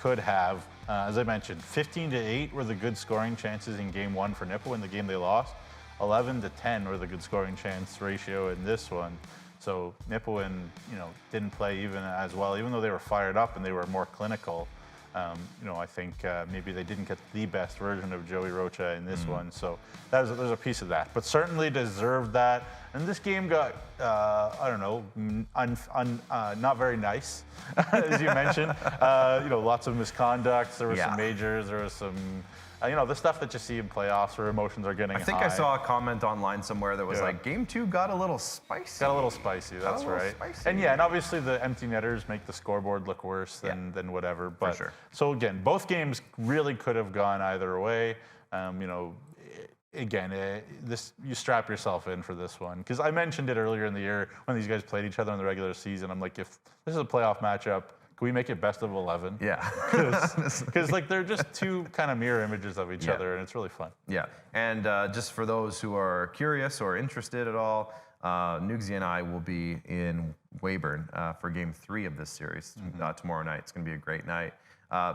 Speaker 2: could have, as I mentioned, 15-8 were the good scoring chances in game 1 for Nipawin, the game they lost. 11-10 were the good scoring chance ratio in this one. So Nipawin, didn't play even as well, even though they were fired up and they were more clinical. I think maybe they didn't get the best version of Joey Rocha in this one. So there's a piece of that, but certainly deserved that. And this game got, not very nice, as you mentioned. Lots of misconducts. There were some majors. There was some, the stuff that you see in playoffs where emotions are getting high.
Speaker 1: I think I saw a comment online somewhere that was like, game 2 got a little spicy.
Speaker 2: Got a little spicy, that's right.
Speaker 1: Spicy.
Speaker 2: And obviously the empty netters make the scoreboard look worse than whatever. But
Speaker 1: for sure.
Speaker 2: So again, both games really could have gone either way. Again, you strap yourself in for this one, because I mentioned it earlier in the year when these guys played each other in the regular season. I'm like, if this is a playoff matchup, can we make it best of 11?
Speaker 1: Yeah.
Speaker 2: Because like they're just two kind of mirror images of each other, and it's really fun.
Speaker 1: Yeah, and just for those who are curious or interested at all, Nugsy and I will be in Weyburn for Game 3 of this series tomorrow night. It's going to be a great night.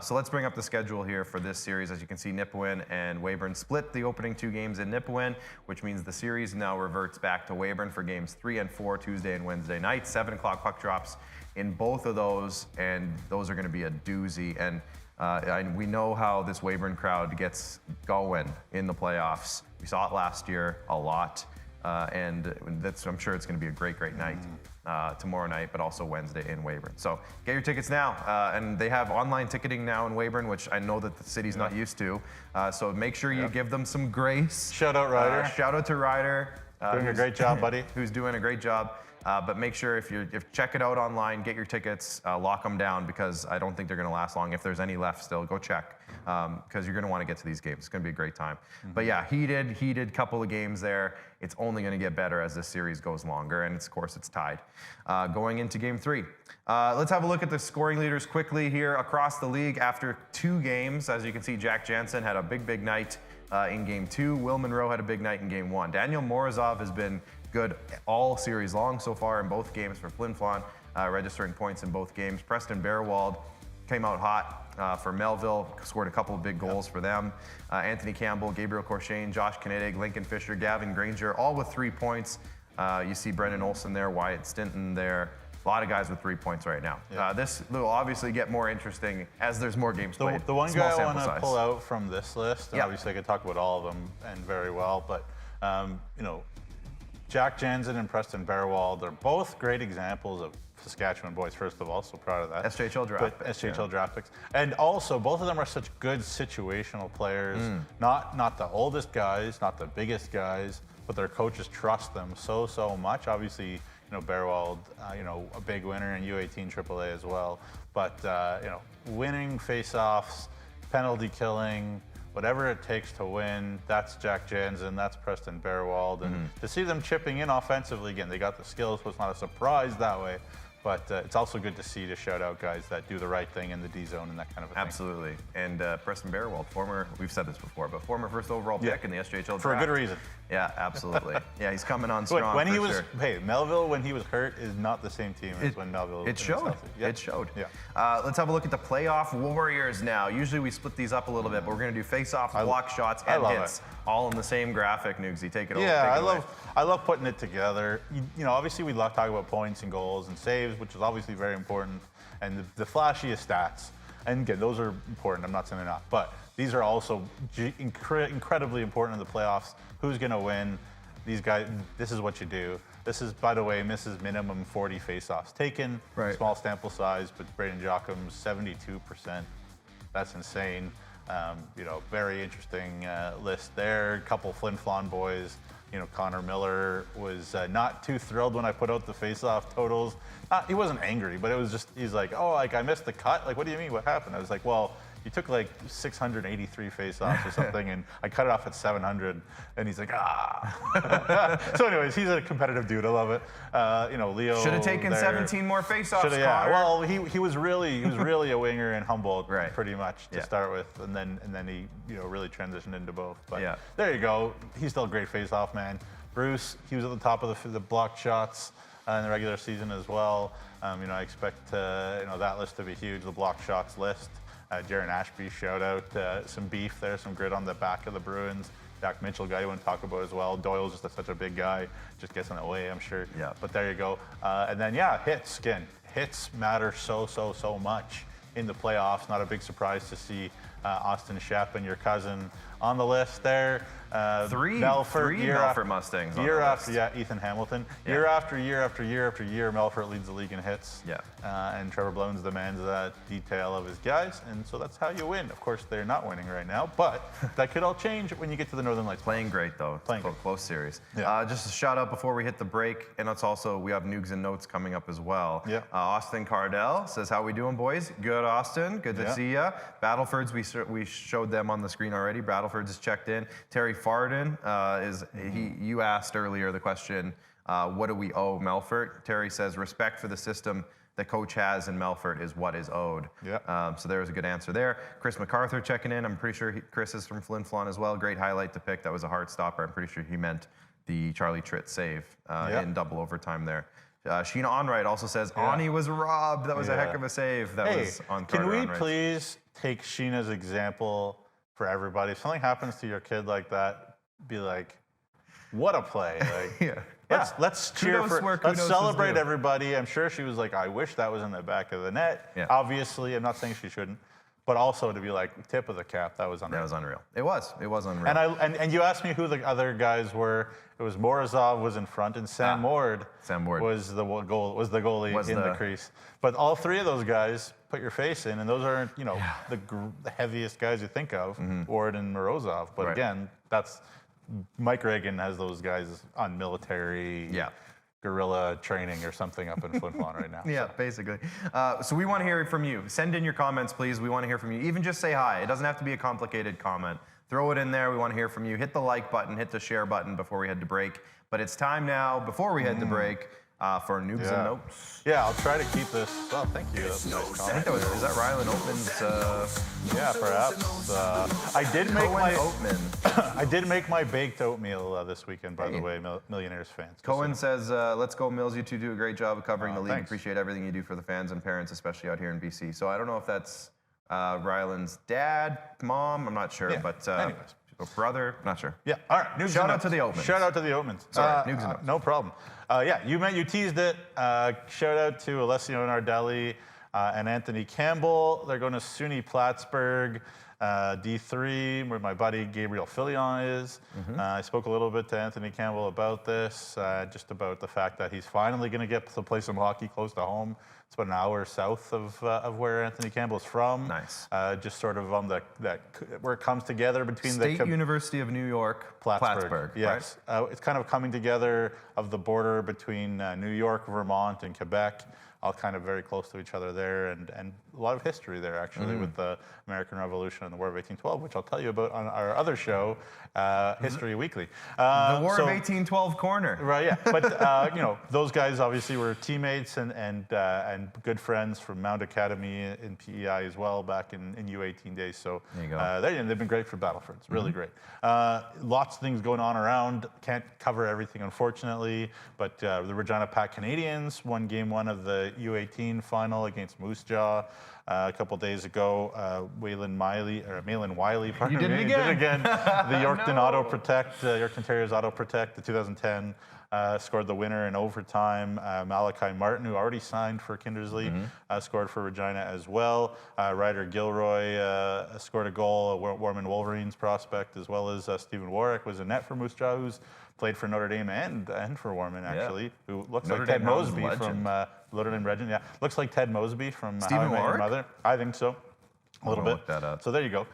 Speaker 1: So let's bring up the schedule here for this series. As you can see, Nipawin and Weyburn split the opening 2 games in Nipawin, which means the series now reverts back to Weyburn for Games 3 and 4 Tuesday and Wednesday night. 7 o'clock puck drops in both of those, and those are going to be a doozy. And we know how this Weyburn crowd gets going in the playoffs. We saw it last year a lot, and I'm sure it's going to be a great, great night. Tomorrow night, but also Wednesday in Weyburn. So get your tickets now. And they have online ticketing now in Weyburn, which I know that the city's not used to. So make sure you give them some grace.
Speaker 2: Shout out Ryder.
Speaker 1: Shout out to Ryder.
Speaker 2: Doing a great job, buddy.
Speaker 1: Who's doing a great job. But make sure if check it out online, get your tickets, lock them down, because I don't think they're going to last long. If there's any left still, go check, because you're going to want to get to these games. It's going to be a great time. But yeah, heated couple of games there. It's only going to get better as this series goes longer, and of course it's tied. Going into Game 3. Let's have a look at the scoring leaders quickly here across the league after 2 games. As you can see, Jack Jansen had a big night in Game 2. Will Munroe had a big night in Game 1. Daniel Morozov has been good all series long so far in both games for Flin Flon, registering points in both games. Preston Bearwald came out hot for Melville, scored a couple of big goals for them. Anthony Campbell, Gabriel Corshane, Josh Knedig, Lincoln Fisher, Gavin Granger, all with 3 points. You see Brendan Olsen there, Wyatt Stinton there. A lot of guys with 3 points right now. This will obviously get more interesting as there's more games played.
Speaker 2: The one guy I want to pull out from this list, and obviously I could talk about all of them and very well, but Jack Jansen and Preston Bearwald are both great examples of Saskatchewan boys, first of all, so proud of that.
Speaker 1: SJHL draft picks.
Speaker 2: SJHL draft picks. And also, both of them are such good situational players. Not the oldest guys, not the biggest guys, but their coaches trust them so much. Obviously, Bearwald, a big winner in U18 AAA as well. But, winning face-offs, penalty killing, whatever it takes to win, that's Jack Jansen, that's Preston Bearwald. And to see them chipping in offensively, again, they got the skills, so it's not a surprise that way. But it's also good to see, to shout out guys that do the right thing in the D zone and that kind of a thing.
Speaker 1: Absolutely. And Preston Bearwald, we've said this before, but former first overall pick in the SJHL draft.
Speaker 2: For a good reason.
Speaker 1: Yeah, absolutely. Yeah, he's coming on strong.
Speaker 2: Melville, when he was hurt, is not the same team as when Melville was healthy.
Speaker 1: It showed. Yeah. Let's have a look at the playoff warriors now. Usually we split these up a little bit, but we're going to do face-offs, block shots, and hits. All in the same graphic, Nugsy. Take it over.
Speaker 2: Yeah, I love putting it together. Obviously we love talking about points and goals and saves, which is obviously very important, and the flashiest stats. And again, those are important. I'm not saying they're not, but these are also incredibly important in the playoffs. Who's going to win? These guys. This is what you do. This is, by the way, Mrs. Minimum 40 faceoffs taken. Right. Small sample size, but Braden Jochum's 72%. That's insane. Very interesting list there. A couple Flin Flon boys. Connor Miller was not too thrilled when I put out the face-off totals. He wasn't angry, but it was just, he's like, I missed the cut. Like, what do you mean? What happened? I was like, well, you took like 683 face-offs or something, and I cut it off at 700. And he's like, So anyways, he's a competitive dude. I love it. Leo
Speaker 1: should have taken 17 more face-offs.
Speaker 2: Yeah. Well, he was really a winger in Humboldt, pretty much to start with, and then he really transitioned into both. But there you go. He's still a great face-off man. Bruce, he was at the top of the blocked shots in the regular season as well. I expect that list to be huge. The blocked shots list. Jaron Ashby, shout out. Some beef there, some grit on the back of the Bruins. Jack Mitchell, guy you want to talk about as well. Doyle's just such a big guy, just gets in the way, I'm sure. Yeah. But there you go. And then, hits. Again, hits matter so much in the playoffs. Not a big surprise to see Austin Shep and your cousin on the list there.
Speaker 1: Three
Speaker 2: Melfort
Speaker 1: Mustangs.
Speaker 2: Year after, Ethan Hamilton. Yeah. Year after year, Melfort leads the league in hits. Yeah. And Trevor Blones demands that detail of his guys, and so that's how you win. Of course, they're not winning right now, but that could all change when you get to the Northern Lights.
Speaker 1: Playing great though. Close series. Yeah. Just a shout out before we hit the break, and we have Nugs and Notes coming up as well. Yeah. Austin Cardell says, "How we doing, boys? Good out Austin. Good to see ya. Battleford's, we showed them on the screen already. Battleford's is checked in. Terry Farden you asked earlier the question, what do we owe Melfort? Terry says, respect for the system the coach has in Melfort is what is owed. So there was a good answer there. Chris MacArthur checking in. I'm pretty sure Chris is from Flin Flon as well. Great highlight to pick. That was a heart stopper. I'm pretty sure he meant the Charlie Tritt save in double overtime there. Sheena Onright also says, Ani was robbed. That was a heck of a save. That was on Carter
Speaker 2: Can we
Speaker 1: Onright's.
Speaker 2: please take Sheena's example for everybody? If something happens to your kid like that, be like, what a play. Like, let's cheer for, let's celebrate everybody. I'm sure she was like, I wish that was in the back of the net. Obviously, I'm not saying she shouldn't. But also to be like, tip of the cap, that was unreal.
Speaker 1: That was unreal. It was unreal.
Speaker 2: And you asked me who the other guys were. It was Morozov was in front, and Sam Ward was the goalie in the crease. But all three of those guys put your face in, and those aren't the heaviest guys you think of, Ward and Morozov. But again, that's Mike Reagan has those guys on military. Guerrilla training or something up in Flin Flon right now.
Speaker 1: Basically. So we want to hear from you. Send in your comments, please. We want to hear from you. Even just say hi. It doesn't have to be a complicated comment. Throw it in there. We want to hear from you. Hit the like button, hit the share button before we head to break. But it's time now, before we head to break, for Noobs and Notes.
Speaker 2: Yeah, I'll try to keep this. Oh, thank you. That's a nice comment.
Speaker 1: I think is that Rylan Oatman's?
Speaker 2: Yeah, perhaps. I did make my baked oatmeal this weekend, by the way, Millionaires fans.
Speaker 1: Cohen says, let's go Mills. You two do a great job of covering the league. Thanks. Appreciate everything you do for the fans and parents, especially out here in BC. So I don't know if that's Rylan's dad, mom, I'm not sure, but anyways. Brother, not sure.
Speaker 2: Yeah, all right.
Speaker 1: Shout out to the Oatmans.
Speaker 2: Shout out to the Oatmans.
Speaker 1: Sorry, Noobs and Notes.
Speaker 2: No problem. You teased it. Shout out to Alessio Nardelli and Anthony Campbell. They're going to SUNY Plattsburgh, D3, where my buddy Gabriel Filion is. I spoke a little bit to Anthony Campbell about this, just about the fact that he's finally going to get to play some hockey close to home. It's about an hour south of where Anthony Campbell's from.
Speaker 1: Nice.
Speaker 2: Just sort of on where it comes together between
Speaker 1: State University of New York, Plattsburgh.
Speaker 2: Yes. Right? It's kind of coming together of the border between New York, Vermont, and Quebec. All kind of very close to each other there, and a lot of history there, actually, with the American Revolution and the War of 1812, which I'll tell you about on our other show, History Weekly.
Speaker 1: The War of 1812 corner.
Speaker 2: Right, yeah. But, those guys obviously were teammates and good friends from Mount Academy in PEI as well back in U18 days. So
Speaker 1: there you go.
Speaker 2: They've been great for Battleford. It's really great. Lots of things going on around. Can't cover everything, unfortunately, but the Regina Pack Canadians won Game 1 of the U18 final against Moose Jaw a couple days ago. Malin Wiley, pardon me.
Speaker 1: You did it again.
Speaker 2: The Yorkton Auto Protect, Yorkton Terriers Auto Protect, the 2010 scored the winner in overtime. Malachi Martin, who already signed for Kindersley, scored for Regina as well. Ryder Gilroy scored a goal, a Warman Wolverines prospect, as well as Stephen Warwick was in net for Moose Jaw, who's played for Notre Dame and for Warman, actually, who looks like Ted Mosby from Notre Dame Legend. Yeah, looks like Ted Mosby from How I Met Your Mother. I think so. A little bit.
Speaker 1: Look that up.
Speaker 2: So there you go.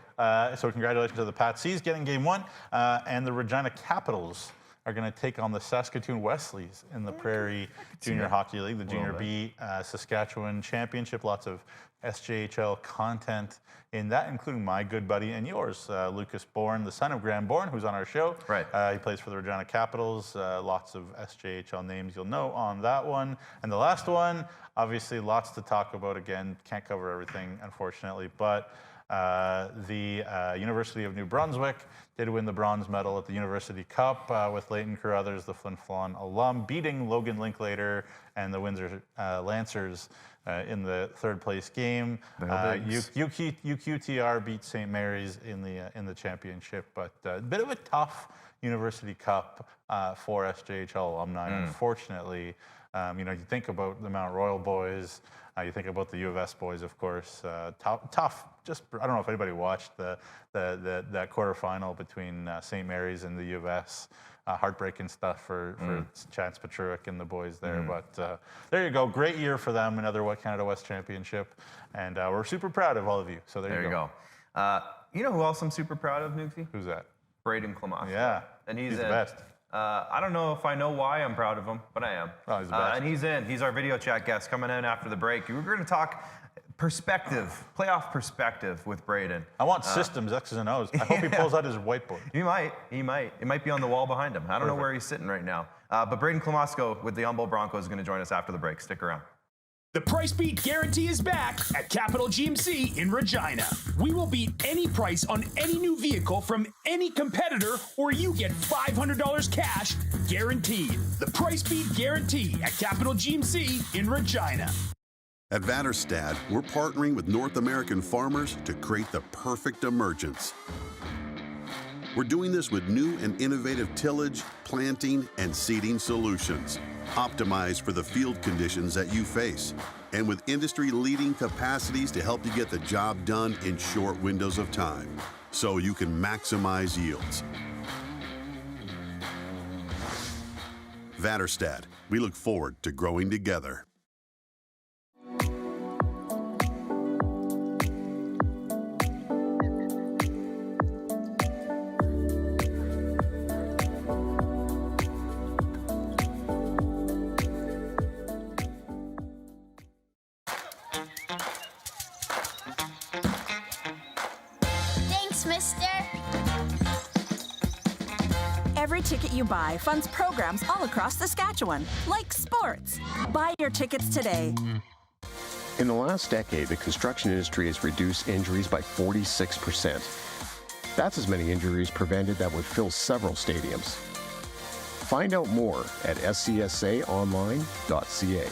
Speaker 2: So congratulations to the Patsies getting Game 1. And the Regina Capitals are going to take on the Saskatoon Wesleys in the Prairie Junior Hockey League, the Junior B Saskatchewan Championship. Lots of SJHL content in that, including my good buddy and yours, Lucas Bourne, the son of Graham Bourne, who's on our show.
Speaker 1: Right.
Speaker 2: He plays for the Regina Capitals. Lots of SJHL names you'll know on that one. And the last one, obviously lots to talk about. Again, can't cover everything, unfortunately, but the University of New Brunswick did win the bronze medal at the University Cup with Leighton Carruthers, the Flin Flon alum, beating Logan Linklater and the Windsor Lancers in the third place game. UQTR beat St. Mary's in the championship, but a bit of a tough University Cup for SJHL alumni. Unfortunately, you think about the Mount Royal boys. You think about the U of S boys, of course. Tough. Just I don't know if anybody watched that quarterfinal between St. Mary's and the U of S. Heartbreaking stuff for Chance Petruic and the boys there. But there you go. Great year for them. Another Canada West Championship, and we're super proud of all of you. So there you go.
Speaker 1: You know who else I'm super proud of, Newsy?
Speaker 2: Who's that?
Speaker 1: Braden Klimoff.
Speaker 2: Yeah,
Speaker 1: and he's
Speaker 2: the best.
Speaker 1: I don't know if I know why I'm proud of him, but I am.
Speaker 2: Oh, he's the best.
Speaker 1: And he's in. He's our video chat guest coming in after the break. We're going to talk playoff perspective with Braden.
Speaker 2: I want systems, X's and O's. I hope he pulls out his whiteboard.
Speaker 1: He might. It might be on the wall behind him. I don't know where he's sitting right now. But Braden Klamosko with the Humboldt Broncos is going to join us after the break. Stick around.
Speaker 3: The Price Beat Guarantee is back at Capital GMC in Regina. We will beat any price on any new vehicle from any competitor, or you get $500 cash guaranteed. The Price Beat Guarantee at Capital GMC in Regina.
Speaker 4: At Vatterstad, we're partnering with North American farmers to create the perfect emergence. We're doing this with new and innovative tillage, planting, and seeding solutions, optimized for the field conditions that you face, and with industry-leading capacities to help you get the job done in short windows of time, so you can maximize yields. Vatterstad, we look forward to growing together.
Speaker 5: Every ticket you buy funds programs all across Saskatchewan, like sports. Buy your tickets today.
Speaker 6: In the last decade, the construction industry has reduced injuries by 46%. That's as many injuries prevented that would fill several stadiums. Find out more at scsaonline.ca.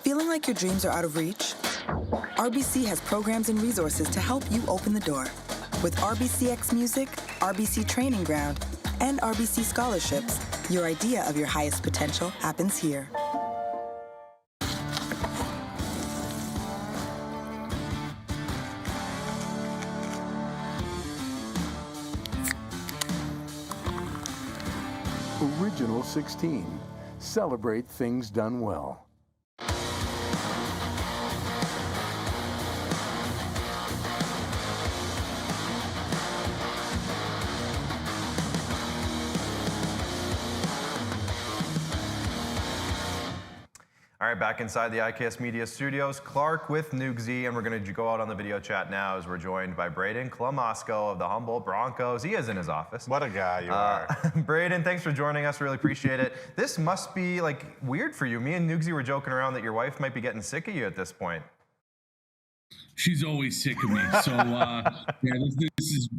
Speaker 7: Feeling like your dreams are out of reach? RBC has programs and resources to help you open the door. With RBCX Music, RBC Training Ground, and RBC Scholarships, your idea of your highest potential happens here.
Speaker 8: Original 16. Celebrate things done well.
Speaker 1: All right, back inside the IKS Media Studios, Clark with Nugsy, and we're going to go out on the video chat now as we're joined by Braden Klamosko of the Humboldt Broncos. He is in his office.
Speaker 2: What a guy you are.
Speaker 1: Braden, thanks for joining us. Really appreciate it. This must be like weird for you. Me and Nugsy were joking around that your wife might be getting sick of you at this point.
Speaker 9: She's always sick of me. So yeah,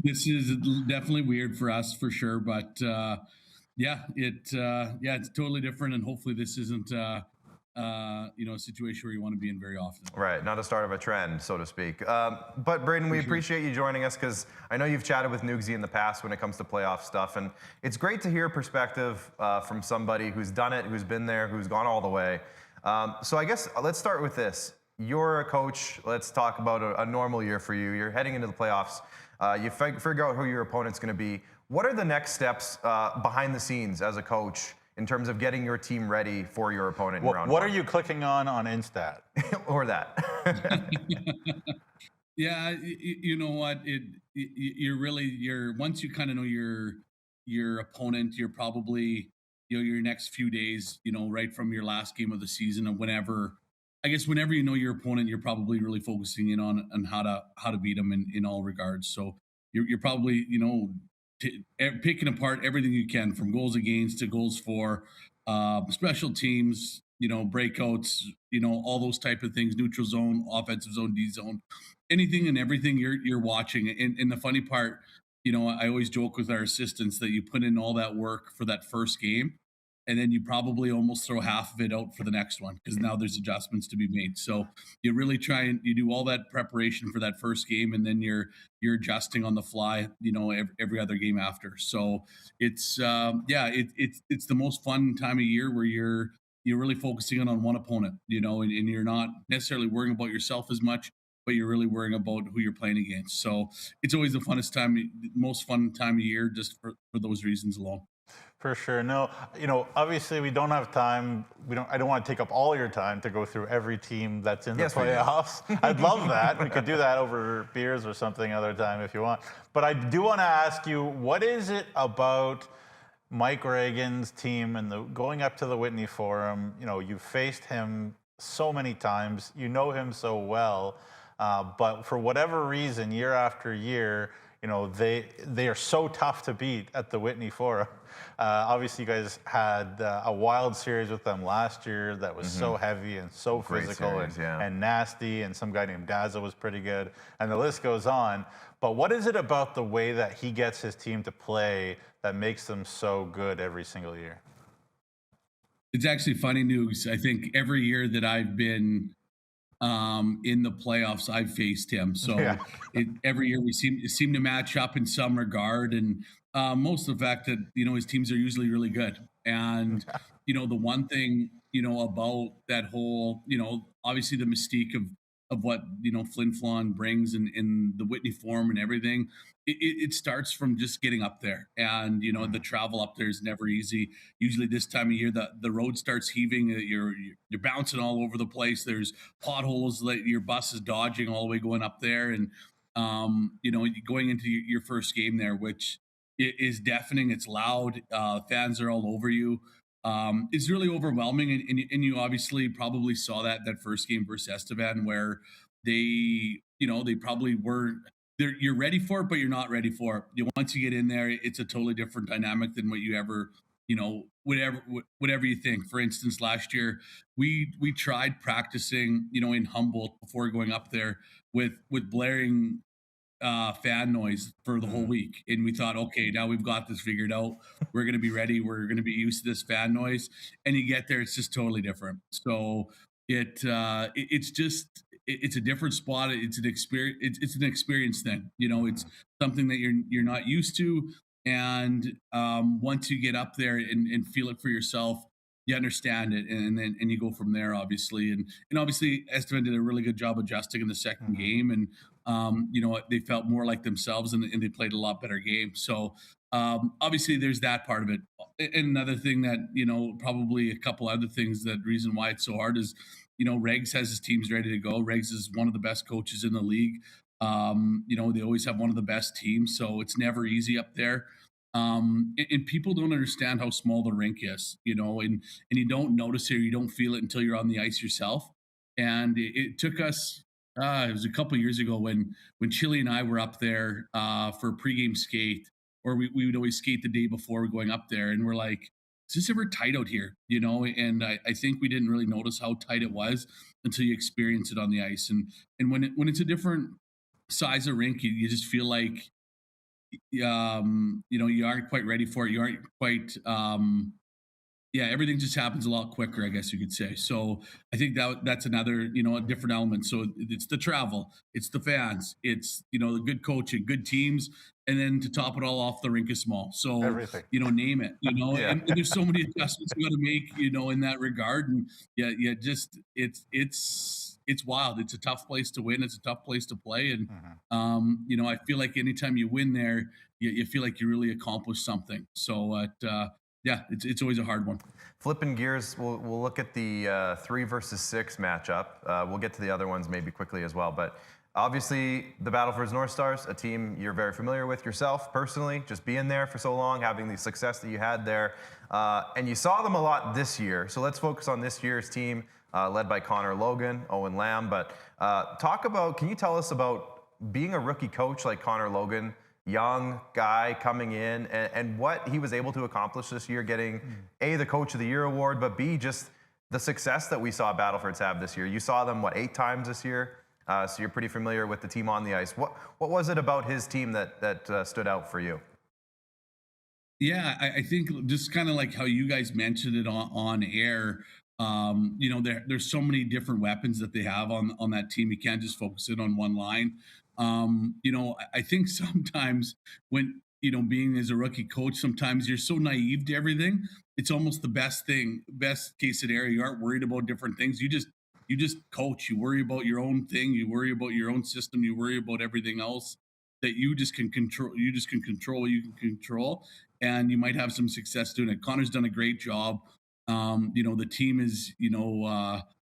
Speaker 9: this is definitely weird for us for sure. But it's totally different, and hopefully this isn't a situation where you want to be in very often.
Speaker 1: Right, not a start of a trend, so to speak. But Braden, we appreciate you joining us because I know you've chatted with Nugsy in the past when it comes to playoff stuff, and it's great to hear perspective from somebody who's done it, who's been there, who's gone all the way. So I guess let's start with this. You're a coach. Let's talk about a normal year for you. You're heading into the playoffs. You figure out who your opponent's going to be. What are the next steps behind the scenes as a coach in terms of getting your team ready for your opponent in round one?
Speaker 2: What are you clicking on Instat?
Speaker 1: Or that.
Speaker 9: Yeah, you know what? You're once you kind of know your opponent, you're probably, your next few days, right from your last game of the season, or whenever you know your opponent, you're probably really focusing in on how to beat them in all regards. So you're probably, picking apart everything you can, from goals against to goals for, special teams, breakouts, all those type of things, neutral zone, offensive zone, D zone, anything and everything you're watching. And the funny part, I always joke with our assistants that you put in all that work for that first game, and then you probably almost throw half of it out for the next one because now there's adjustments to be made. So you really try and you do all that preparation for that first game, and then you're adjusting on the fly, every other game after. So it's it's the most fun time of year where you're really focusing on one opponent, and you're not necessarily worrying about yourself as much. but you're really worrying about who you're playing against. So it's always the most fun time of year, just for those reasons alone.
Speaker 2: For sure. No, obviously we don't have time. I don't want to take up all your time to go through every team that's in the playoffs. I'd love that. We could do that over beers or something other time if you want. But I do want to ask you, what is it about Mike Reagan's team and going up to the Whitney Forum? You've faced him so many times. You know him so well. But for whatever reason, year after year, they are so tough to beat at the Whitney Forum. Obviously, you guys had a wild series with them last year that was so heavy and so physical and nasty, and some guy named Daza was pretty good, and the list goes on. But what is it about the way that he gets his team to play that makes them so good every single year?
Speaker 9: It's actually funny news. I think every year that I've been in the playoffs, I've faced him. So every year we seem to match up in some regard, and most of the fact that his teams are usually really good. And the one thing about that whole obviously the mystique of what Flin Flon brings in the Whitney Forum and everything, it starts from just getting up there, and the travel up there is never easy. Usually this time of year the road starts heaving, you're bouncing all over the place, there's potholes that your bus is dodging all the way going up there, and going into your first game there, which is deafening, it's loud, fans are all over you. It's really overwhelming, and you obviously probably saw that first game versus Estevan, where they probably weren't. You're ready for it, but you're not ready for it. Once you get in there, it's a totally different dynamic than what you ever, whatever you think. For instance, last year we tried practicing, in Humboldt before going up there with blaring fan noise for the whole week, and we thought, okay, now we've got this figured out, we're going to be ready, we're going to be used to this fan noise, and you get there, it's just totally different. So it's a different spot, it's an experience, it's an experience thing, it's something that you're not used to, and once you get up there and feel it for yourself, you understand it, and you go from there, obviously. And obviously Estevan did a really good job adjusting in the second game, and they felt more like themselves, and they played a lot better game. So obviously there's that part of it. And another thing that, probably a couple other things, that reason why it's so hard is, Regs has his teams ready to go. Regs is one of the best coaches in the league. They always have one of the best teams, so it's never easy up there. And people don't understand how small the rink is, and you don't notice it, or you don't feel it until you're on the ice yourself. And it took us, it was a couple of years ago when Chili and I were up there for a pregame skate, or we would always skate the day before going up there, and we're like, is this ever tight out here? And I think we didn't really notice how tight it was until you experience it on the ice. And when it's a different size of rink, you just feel like, you aren't quite ready for it. You aren't quite, everything just happens a lot quicker, I guess you could say. So I think that's another, a different element. So it's the travel, it's the fans, it's, the good coaching, good teams. And then to top it all off, the rink is small. So,
Speaker 2: everything.
Speaker 9: Name it, and there's so many adjustments you got to make, in that regard. And it's wild. It's a tough place to win. It's a tough place to play. And, I feel like anytime you win there, you feel like you really accomplished something. So, it's always a hard one.
Speaker 1: Flipping gears, we'll look at the 3 versus 6 matchup. We'll get to the other ones maybe quickly as well. But obviously, the Battleford's North Stars, a team you're very familiar with yourself personally, just being there for so long, having the success that you had there. And you saw them a lot this year. So let's focus on this year's team, led by Connor Logan, Owen Lamb. But can you tell us about being a rookie coach like Connor Logan, young guy coming in, and what he was able to accomplish this year, getting A, the Coach of the Year award, but B, just the success that we saw Battlefords have this year. You saw them, 8 times this year? So you're pretty familiar with the team on the ice. What was it about his team that stood out for you?
Speaker 9: Yeah, I think just kind of like how you guys mentioned it on air, there's so many different weapons that they have on that team. You can't just focus it on one line. I think sometimes when, being as a rookie coach, sometimes you're so naive to everything. It's almost the best case scenario. You aren't worried about different things. You just you just coach. You worry about your own thing. You worry about your own system. You worry about everything else that you just can control. You just can control what you can control, and you might have some success doing it. Connor's done a great job. The team is,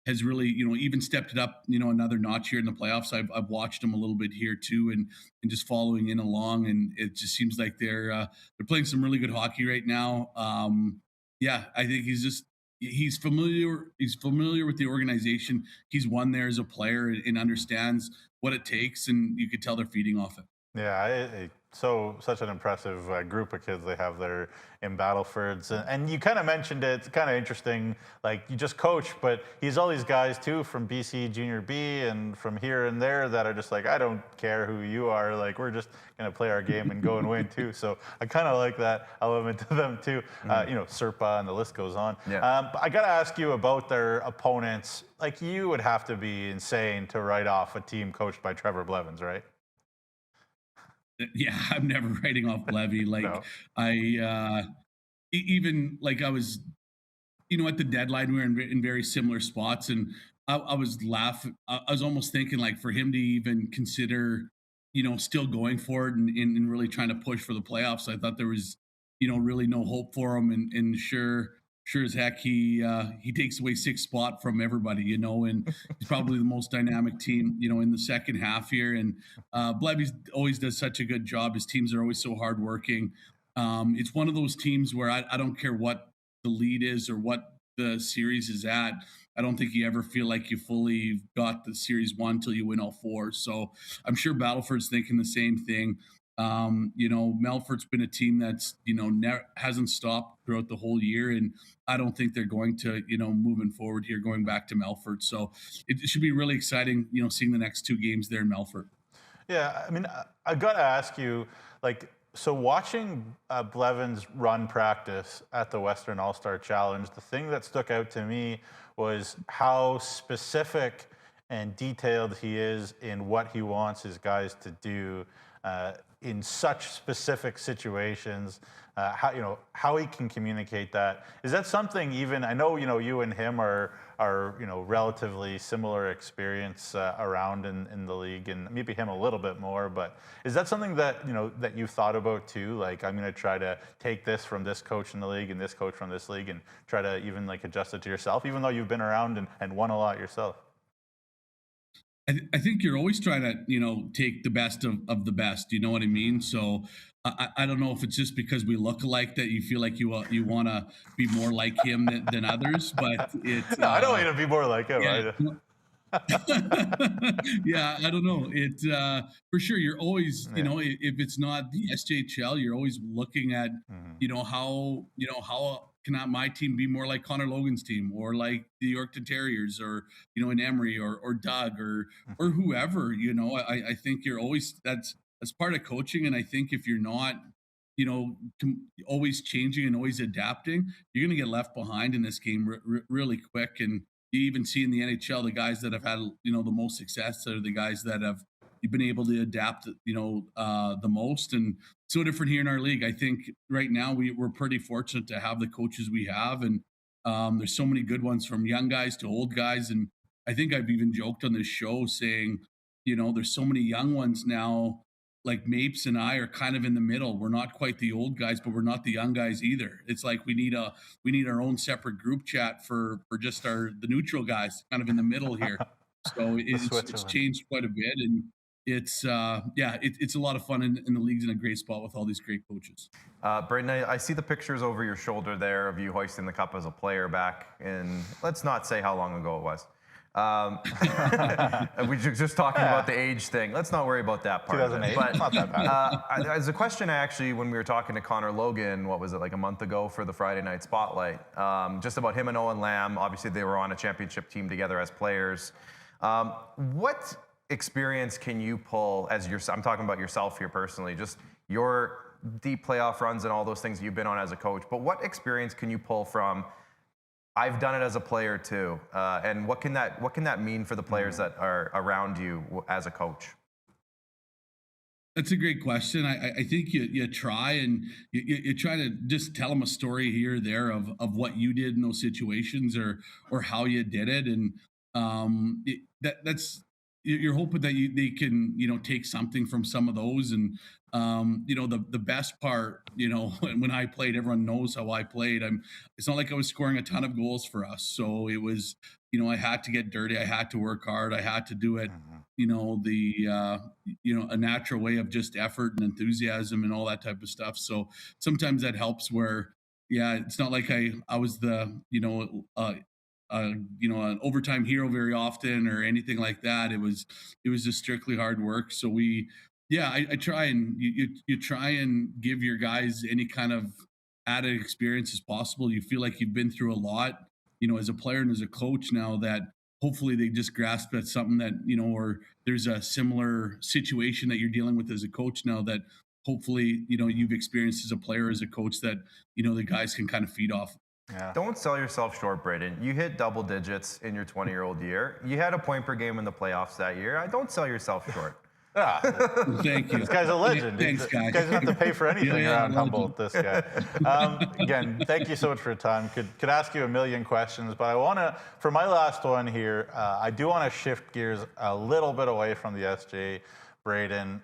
Speaker 9: has really, even stepped it up, another notch here in the playoffs. I've watched them a little bit here too, and just following in along, and it just seems like they're playing some really good hockey right now. I think he's familiar with the organization. He's won there as a player and understands what it takes, and you could tell they're feeding off it.
Speaker 2: Yeah, such an impressive group of kids they have there in Battlefords. And you kind of mentioned it. It's kind of interesting. Like, you just coach, but he's all these guys too from BC Junior B and from here and there that are just like, I don't care who you are. Like, we're just going to play our game and go and win too. So I kind of like that element to them too. Serpa and the list goes on.
Speaker 1: Yeah.
Speaker 2: But I got to ask you about their opponents. Like, you would have to be insane to write off a team coached by Trevor Blevins, right?
Speaker 9: Yeah, I'm never writing off Levy. Like, no. I was, at the deadline, we were in very similar spots, and I was laughing. I was almost thinking, like, for him to even consider, still going for it and really trying to push for the playoffs. I thought there was, really no hope for him, and sure as heck, he takes away 6th spot from everybody, and he's probably the most dynamic team, in the second half here. And Blevy always does such a good job. His teams are always so hardworking. It's one of those teams where I don't care what the lead is or what the series is at. I don't think you ever feel like you fully got the series won till you win all 4. So I'm sure Battleford's thinking the same thing. Melford's been a team that's, hasn't stopped throughout the whole year. And I don't think they're going to, moving forward here, going back to Melford. So it should be really exciting, seeing the next 2 games there in Melford.
Speaker 2: Yeah. I mean, I got to ask you, like, so watching Blevins run practice at the Western All-Star Challenge, the thing that stuck out to me was how specific and detailed he is in what he wants his guys to do in such specific situations, how he can communicate that. Is that something even, I know, you and him are relatively similar experience around in the league, and maybe him a little bit more, but is that something that, that you've thought about too? Like, I'm going to try to take this from this coach in the league and this coach from this league and try to even like adjust it to yourself, even though you've been around and won a lot yourself?
Speaker 9: I think you're always trying to, take the best of the best. You know what I mean? So I don't know if it's just because we look alike that you feel like you want to be more like him than others, but it's...
Speaker 2: No, I don't want to be more like him.
Speaker 9: Yeah, yeah, I don't know. It for sure. You're always, if it's not the SJHL, you're always looking at, how can my team be more like Connor Logan's team, or like the Yorkton Terriers, or in Emery, or Doug, or whoever. I think you're always that's part of coaching, and I think if you're not, always changing and always adapting, you're going to get left behind in this game really quick. And you even see in the NHL, the guys that have had, the most success are the guys that have been able to adapt, the most. And so different here in our league. I think right now we're pretty fortunate to have the coaches we have. And there's so many good ones, from young guys to old guys. And I think I've even joked on this show saying, there's so many young ones now, like Mapes and I are kind of in the middle. We're not quite the old guys, but we're not the young guys either. It's like we need our own separate group chat for just the neutral guys, kind of in the middle here. So it's changed quite a bit, and it's a lot of fun, in the league's in a great spot with all these great coaches.
Speaker 1: Braden, I see the pictures over your shoulder there of you hoisting the cup as a player back in, let's not say how long ago it was. We're just talking about the age thing. Let's not worry about that part.
Speaker 2: 2008, but not that bad.
Speaker 1: As a question, actually, when we were talking to Connor Logan, what was it, like a month ago for the Friday Night Spotlight, just about him and Owen Lamb. Obviously, they were on a championship team together as players. What experience can you pull I'm talking about yourself here personally, just your deep playoff runs and all those things you've been on as a coach, but what experience can you pull from, I've done it as a player too, and what can that mean for the players that are around you as a coach?
Speaker 9: That's a great question. I think you try, and you try to just tell them a story here or there of what you did in those situations, or how you did it. And that's you're hoping that they can take something from some of those. And the best part, when I played, everyone knows how I played. It's not like I was scoring a ton of goals for us, so it was I had to get dirty, I had to work hard, I had to do it a natural way of just effort and enthusiasm and all that type of stuff. So sometimes that helps where it's not like I was the an overtime hero very often or anything like that. It was just strictly hard work. So I try and you try and give your guys any kind of added experience as possible. You feel like you've been through a lot, as a player and as a coach now, that hopefully they just grasp at something that, or there's a similar situation that you're dealing with as a coach now that hopefully, you've experienced as a player, as a coach, that, the guys can kind of feed off.
Speaker 1: Yeah. Don't sell yourself short, Braden. You hit double digits in your 20-year-old year. You had a point per game in the playoffs that year. Don't sell yourself short.
Speaker 9: Thank you.
Speaker 2: This guy's a legend.
Speaker 9: Thanks, guys.
Speaker 2: You guys don't have to pay for anything around Humboldt, this guy. Again, thank you so much for your time. Could ask you a million questions, but I want to, for my last one here, I do want to shift gears a little bit away from the SJ, Braden.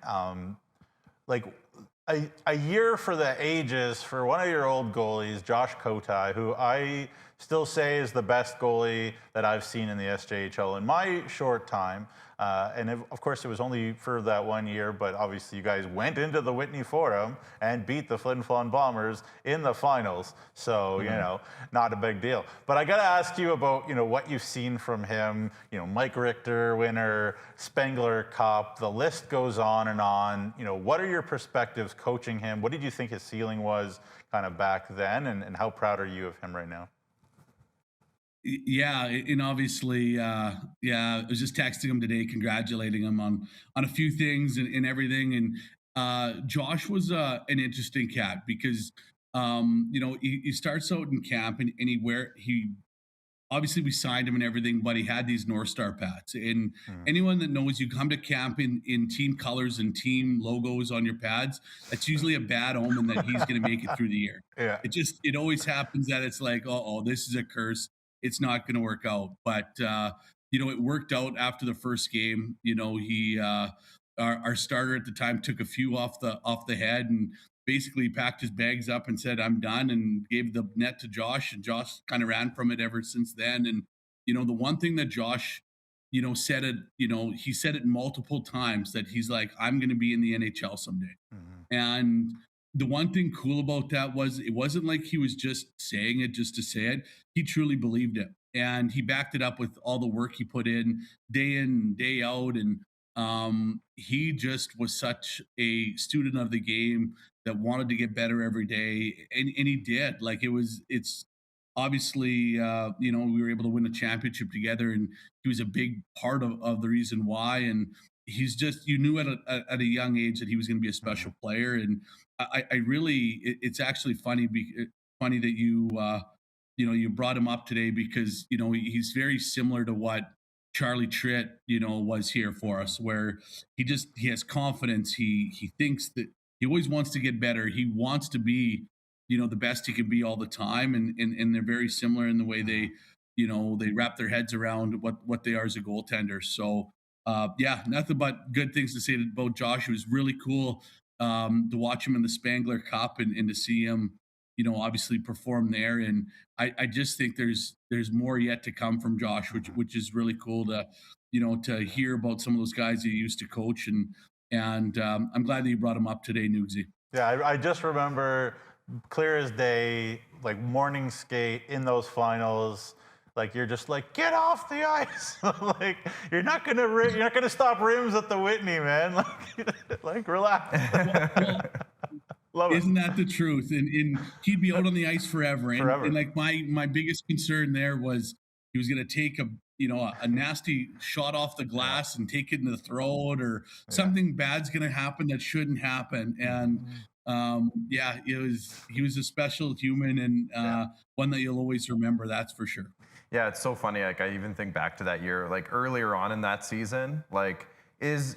Speaker 2: A year for the ages for one of your old goalies, Josh Kotai, who I still say is the best goalie that I've seen in the SJHL in my short time. Of course, it was only for that 1 year, but obviously you guys went into the Whitney Forum and beat the Flin Flon Bombers in the finals. So, not a big deal. But I got to ask you about, what you've seen from him, Mike Richter winner, Spengler Cup, the list goes on and on. What are your perspectives coaching him? What did you think his ceiling was kind of back then? And how proud are you of him right now?
Speaker 9: Yeah, and obviously, I was just texting him today, congratulating him on a few things and everything. And Josh was an interesting cat because, he starts out in camp and he obviously we signed him and everything, but he had these North Star pads. And anyone that knows, you come to camp in team colors and team logos on your pads, that's usually a bad omen that he's going to make it through the year.
Speaker 2: Yeah.
Speaker 9: It always happens that it's like, oh, this is a curse. It's not going to work out. But, it worked out after the first game. He, our starter at the time, took a few off the head and basically packed his bags up and said, I'm done, and gave the net to Josh, and Josh kind of ran from it ever since then. And, the one thing that Josh, said it, he said it multiple times that he's like, I'm going to be in the NHL someday. And the one thing cool about that was it wasn't like he was just saying it just to say it. He truly believed it. And he backed it up with all the work he put in and day out. And he just was such a student of the game that wanted to get better every day. And he did. Like it's obviously, we were able to win a championship together, and he was a big part of the reason why. And he's just, you knew at a young age that he was going to be a special player. And I really, it's actually funny that you brought him up today because, he's very similar to what Charlie Tritt, was here for us, where he has confidence. He thinks that he always wants to get better. He wants to be, the best he can be all the time. And they're very similar in the way they wrap their heads around what they are as a goaltender. So, nothing but good things to say about Josh. It was really cool to watch him in the Spengler Cup and to see him, obviously perform there. And I just think there's more yet to come from Josh, which is really cool to, to hear about some of those guys he used to coach. And I'm glad that you brought him up today, Nugsy.
Speaker 2: Yeah, I just remember clear as day, like morning skate in those finals. Like you're just like, get off the ice. Like you're not gonna stop rims at the Whitney, man. Like relax. Love it.
Speaker 9: Isn't that the truth? And he'd be out on the ice forever. And like my biggest concern there was he was gonna take a nasty shot off the glass and take it in the throat, or something bad's gonna happen that shouldn't happen. And he was a special human, and one that you'll always remember. That's for sure.
Speaker 1: Yeah, it's so funny. Like I even think back to that year, like earlier on in that season. Like, is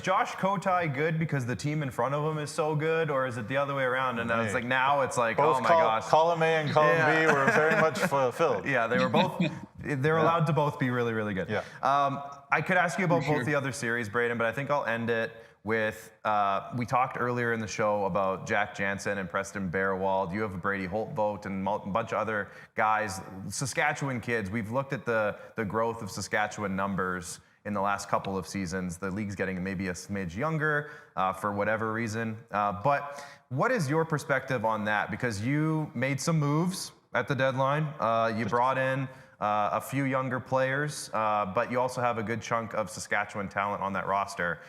Speaker 1: Josh Kotai good because the team in front of him is so good, or is it the other way around? And it's like now it's like,
Speaker 2: both
Speaker 1: oh my gosh,
Speaker 2: column A and column B were very much fulfilled.
Speaker 1: Yeah, they were both. they're allowed to both be really, really good.
Speaker 2: Yeah.
Speaker 1: I could ask you about both the other series, Braden, but I think I'll end it with, we talked earlier in the show about Jack Jansen and Preston Bearwald. You have a Brady Holt vote and a bunch of other guys, Saskatchewan kids. We've looked at the growth of Saskatchewan numbers in the last couple of seasons. The league's getting maybe a smidge younger for whatever reason. But what is your perspective on that? Because you made some moves at the deadline. You brought in a few younger players, but you also have a good chunk of Saskatchewan talent on that roster.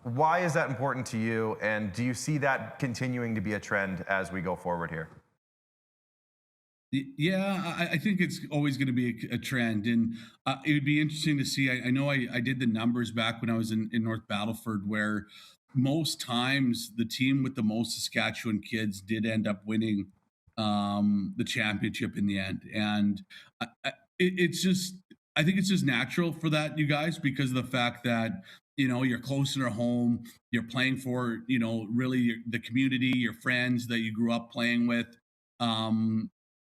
Speaker 1: Why is that important to you, and do you see that continuing to be a trend as we go forward here?
Speaker 9: Yeah, I think it's always going to be a trend, and it would be interesting to see. I know I did the numbers back when I was in North Battleford, where most times the team with the most Saskatchewan kids did end up winning the championship in the end. And it's just, I think it's just natural for that, you guys, because of the fact that, you're closer to home, you're playing for, really the community, your friends that you grew up playing with.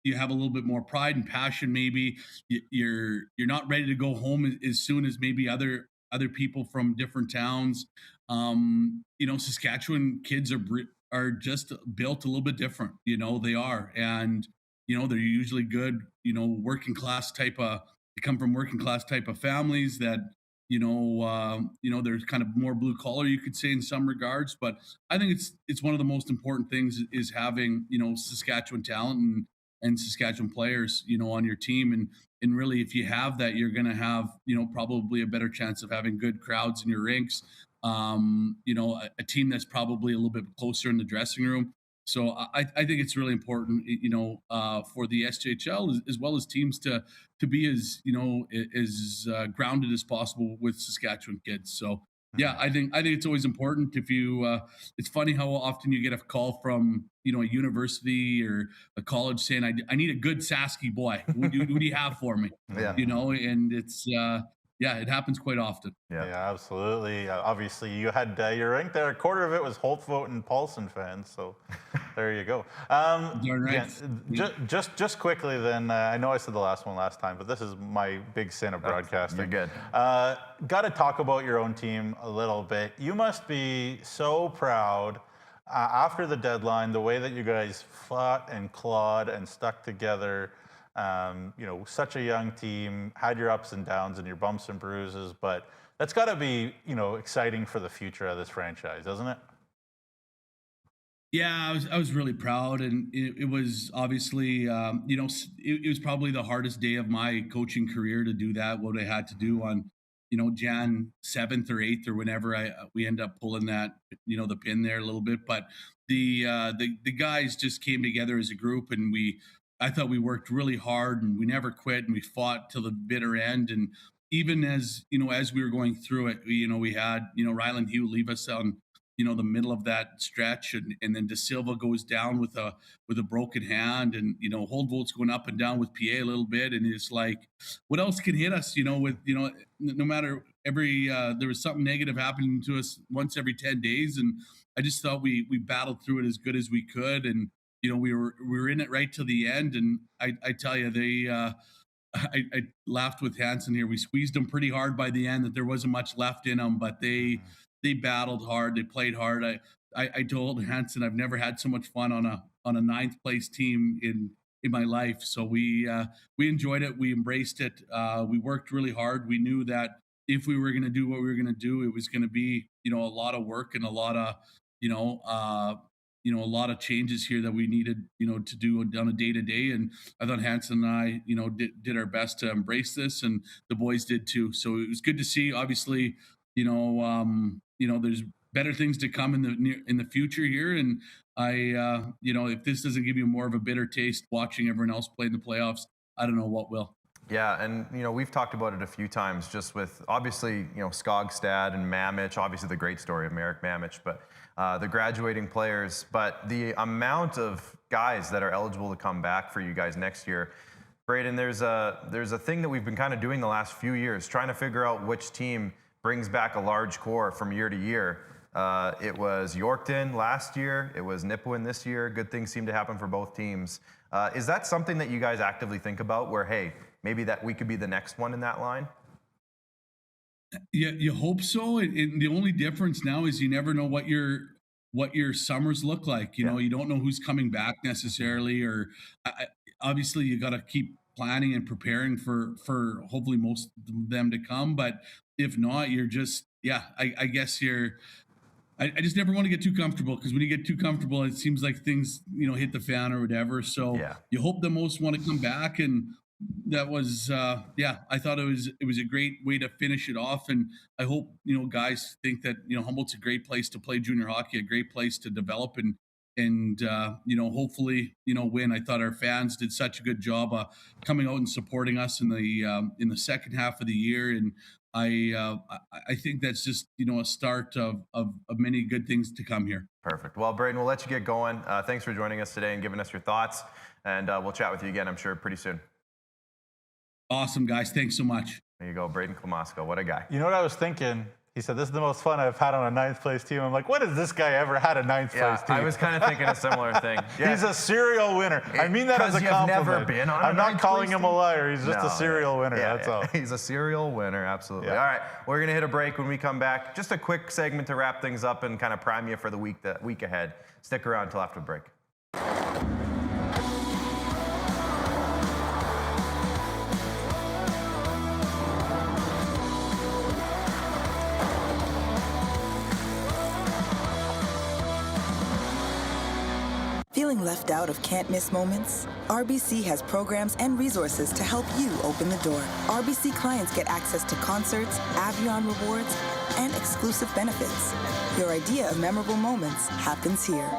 Speaker 9: You have a little bit more pride and passion. Maybe you're not ready to go home as soon as maybe other people from different towns. Saskatchewan kids are just built a little bit different. They are, and they're usually good. Working class type of. They come from working class type of families that. There's kind of more blue collar, you could say, in some regards. But I think it's one of the most important things is having Saskatchewan talent and Saskatchewan players, on your team. And really, if you have that, you're going to have, probably a better chance of having good crowds in your rinks. A team that's probably a little bit closer in the dressing room. So I think it's really important, for the SJHL as well as teams to be as grounded as possible with Saskatchewan kids. So yeah, I think it's always important. If you, it's funny how often you get a call from a university or a college saying, I need a good Sasky boy. What do you have for me?
Speaker 1: Yeah.
Speaker 9: And it's it happens quite often.
Speaker 2: Yeah, absolutely. Obviously, you had your rank there. A quarter of it was Holtvote and Paulson fans, so there you go.
Speaker 9: Right.
Speaker 2: Just quickly, then. I know I said the last one last time, but this is my big sin of broadcasting.
Speaker 1: You're good.
Speaker 2: Got to talk about your own team a little bit. You must be so proud after the deadline, the way that you guys fought and clawed and stuck together. Such a young team, had your ups and downs and your bumps and bruises, but that's got to be, exciting for the future of this franchise, doesn't it?
Speaker 9: Yeah, I was really proud, and it was obviously, it was probably the hardest day of my coaching career to do that. What I had to do on, Jan 7th or 8th or whenever we end up pulling that, the pin there a little bit, but the guys just came together as a group, and I thought we worked really hard, and we never quit, and we fought till the bitter end. And even as we were going through it, we had Ryland Hugh leave us on the middle of that stretch, and then De Silva goes down with a broken hand, and Holdvolt's going up and down with PA a little bit, and it's like, what else can hit us? With no matter there was something negative happening to us once every 10 days, and I just thought we battled through it as good as we could, and we were in it right to the end. And I tell you, I laughed with Hansen here. We squeezed them pretty hard by the end, that there wasn't much left in them, but they battled hard. They played hard. I told Hansen I've never had so much fun on a ninth place team in my life. So we enjoyed it. We embraced it. We worked really hard. We knew that if we were going to do what we were going to do, it was going to be, a lot of work and a lot of, a lot of changes here that we needed, to do on a day-to-day. And I thought Hansen and I, did our best to embrace this, and the boys did too. So it was good to see. Obviously, there's better things to come in the future here. And if this doesn't give you more of a bitter taste watching everyone else play in the playoffs, I don't know what will.
Speaker 1: Yeah, and we've talked about it a few times, just with obviously Skogstad and Mamich, obviously the great story of Marek Mamich, but the graduating players, but the amount of guys that are eligible to come back for you guys next year. Braden, there's a thing that we've been kind of doing the last few years, trying to figure out which team brings back a large core from year to year. It was Yorkton last year, it was Nipawin this year. Good things seem to happen for both teams. Is that something that you guys actively think about, where, hey, maybe that we could be the next one in that line?
Speaker 9: Yeah, you hope so. And the only difference now is you never know what your summers look like. You know, you don't know who's coming back necessarily, or obviously you got to keep planning and preparing for hopefully most of them to come. But if not, you're just, I guess I just never want to get too comfortable, because when you get too comfortable, it seems like things, hit the fan or whatever. So you hope the most want to come back. And that was, I thought it was a great way to finish it off. And I hope, guys think that, Humboldt's a great place to play junior hockey, a great place to develop and hopefully, win. I thought our fans did such a good job coming out and supporting us in the second half of the year. And I think that's just, a start of many good things to come here.
Speaker 1: Perfect. Well, Braden, we'll let you get going. Thanks for joining us today and giving us your thoughts. And we'll chat with you again, I'm sure, pretty soon.
Speaker 9: Awesome, guys. Thanks so much.
Speaker 1: There you go, Braden Klamosko. What a guy.
Speaker 2: You know what I was thinking? He said, this is the most fun I've had on a ninth place team. I'm like, when has this guy ever had a ninth place team?
Speaker 1: I was kind of thinking a similar thing. Yeah.
Speaker 2: He's a serial winner. I mean that as a compliment.
Speaker 1: Never been on
Speaker 2: I'm not calling him a liar. He's just a serial winner. That's all.
Speaker 1: He's a serial winner, absolutely. All right, we're going to hit a break. When we come back, just a quick segment to wrap things up and kind of prime you for the week ahead. Stick around until after the break.
Speaker 7: Feeling left out of can't-miss moments? RBC has programs and resources to help you open the door. RBC clients get access to concerts, Avion rewards, and exclusive benefits. Your idea of memorable moments happens here.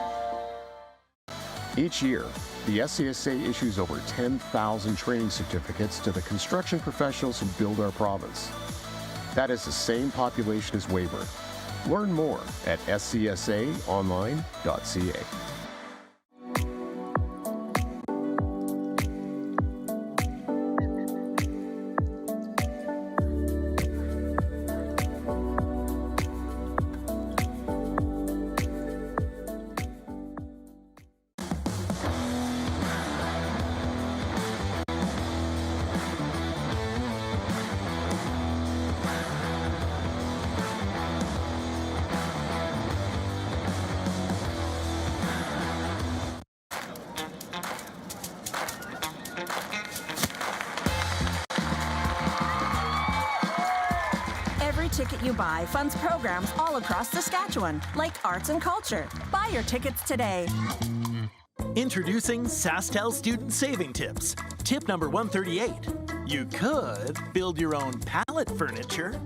Speaker 6: Each year, the SCSA issues over 10,000 training certificates to the construction professionals who build our province. That is the same population as Weyburn. Learn more at scsaonline.ca.
Speaker 5: Ticket you buy funds programs all across Saskatchewan, like arts and culture. Buy your tickets today.
Speaker 10: Introducing SaskTel Student Saving Tips. Tip number 138. You could build your own pallet furniture.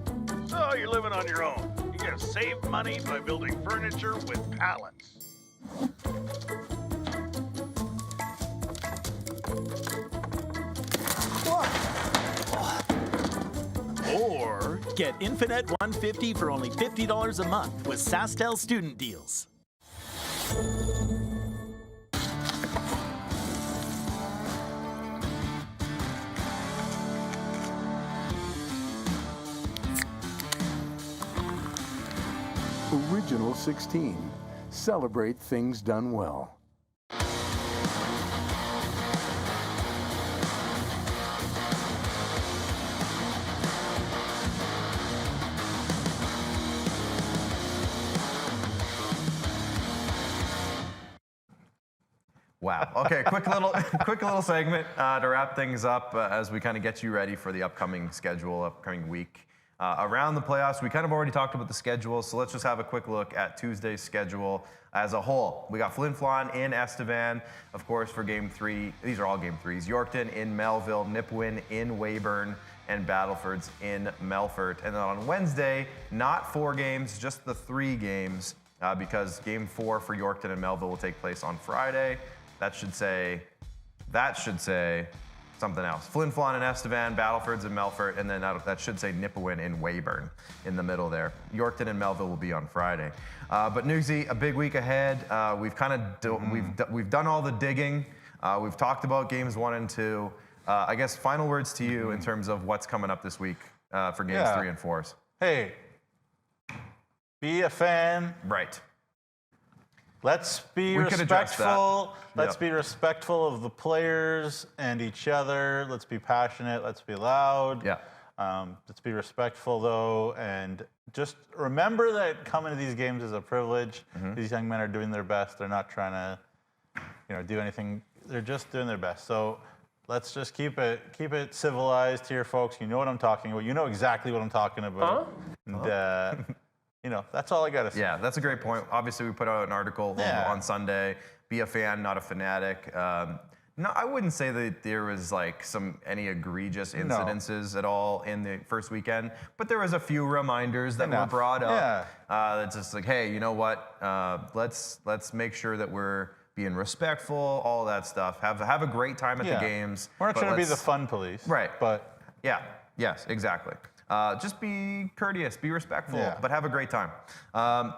Speaker 11: So you're living on your own. You can save money by building furniture with pallets.
Speaker 10: Or get Infinite 150 for only $50 a month with SaskTel student deals.
Speaker 8: Original 16. Celebrate things done well.
Speaker 1: Wow. Okay, quick little segment to wrap things up as we kind of get you ready for the upcoming week. Around the playoffs, we kind of already talked about the schedule, so let's just have a quick look at Tuesday's schedule as a whole. We got Flin Flon in Estevan, of course, for Game 3. These are all Game 3s. Yorkton in Melville, Nipawin in Weyburn, and Battleford's in Melfort. And then on Wednesday, not 4 games, just the 3 games, because Game 4 for Yorkton and Melville will take place on Friday. That should say something else. Flin Flon and Estevan, Battleford's in Melfort, and then that should say Nipawin in Weyburn in the middle there. Yorkton and Melville will be on Friday. But Nugsy, a big week ahead. We've kind of we've done all the digging. We've talked about games 1 and 2. I guess final words to you in terms of what's coming up this week for games 3 and 4s.
Speaker 2: Hey, be a fan.
Speaker 1: Right.
Speaker 2: Let's be respectful. Let's be respectful of the players and each other. Let's be passionate. Let's be loud.
Speaker 1: Yeah.
Speaker 2: Let's be respectful, though, and just remember that coming to these games is a privilege. These young men are doing their best. They're not trying to, do anything. They're just doing their best. So let's just keep it civilized here, folks. You know what I'm talking about. You know exactly what I'm talking about. And, that's all I got to say.
Speaker 1: Yeah, that's a great point. Obviously, we put out an article on Sunday. Be a fan, not a fanatic. No, I wouldn't say that there was like any egregious incidences at all in the first weekend, but there was a few reminders that were brought up. That's just like, hey, you know what? Let's make sure that we're being respectful, all that stuff. Have a great time at the games.
Speaker 2: We're not trying to be the fun police,
Speaker 1: right?
Speaker 2: But
Speaker 1: yes, exactly. Just be courteous, be respectful, but have a great time.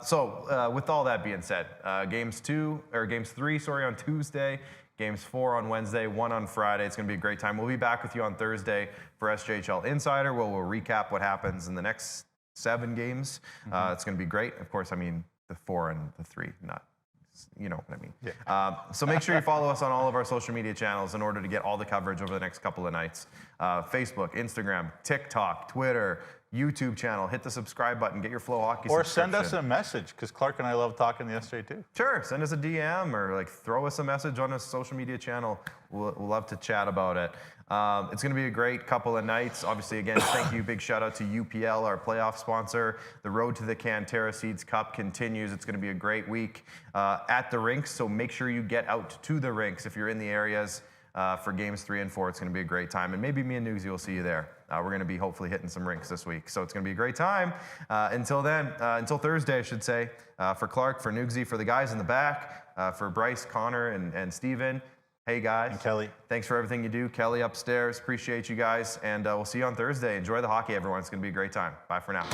Speaker 1: So with all that being said, games 3 on Tuesday. Games 4 on Wednesday, 1 on Friday. It's going to be a great time. We'll be back with you on Thursday for SJHL Insider, where we'll recap what happens in the next 7 games. It's going to be great. Of course, I mean the 4 and the 3, not, you know what I mean. Yeah. So make sure you follow us on all of our social media channels in order to get all the coverage over the next couple of nights. Facebook, Instagram, TikTok, Twitter, YouTube channel. Hit the subscribe button. Get your Flow Hockey
Speaker 2: Or
Speaker 1: subscription.
Speaker 2: send us a message, because Clark and I love talking the SJ too.
Speaker 1: Sure. Send us a DM or throw us a message on a social media channel. We'll love to chat about it. It's going to be a great couple of nights. Obviously, again, thank you. Big shout out to UPL, our playoff sponsor. The road to the Cantera Seeds Cup continues. It's going to be a great week at the rinks. So make sure you get out to the rinks if you're in the areas. For games 3 and 4, it's going to be a great time. And maybe me and Nugsy will see you there. We're going to be hopefully hitting some rinks this week. So it's going to be a great time. Until then, until Thursday, I should say, for Clark, for Nugsy, for the guys in the back, for Bryce, Connor, and Steven. Hey, guys.
Speaker 2: And Kelly.
Speaker 1: Thanks for everything you do. Kelly upstairs. Appreciate you guys. And we'll see you on Thursday. Enjoy the hockey, everyone. It's going to be a great time. Bye for now.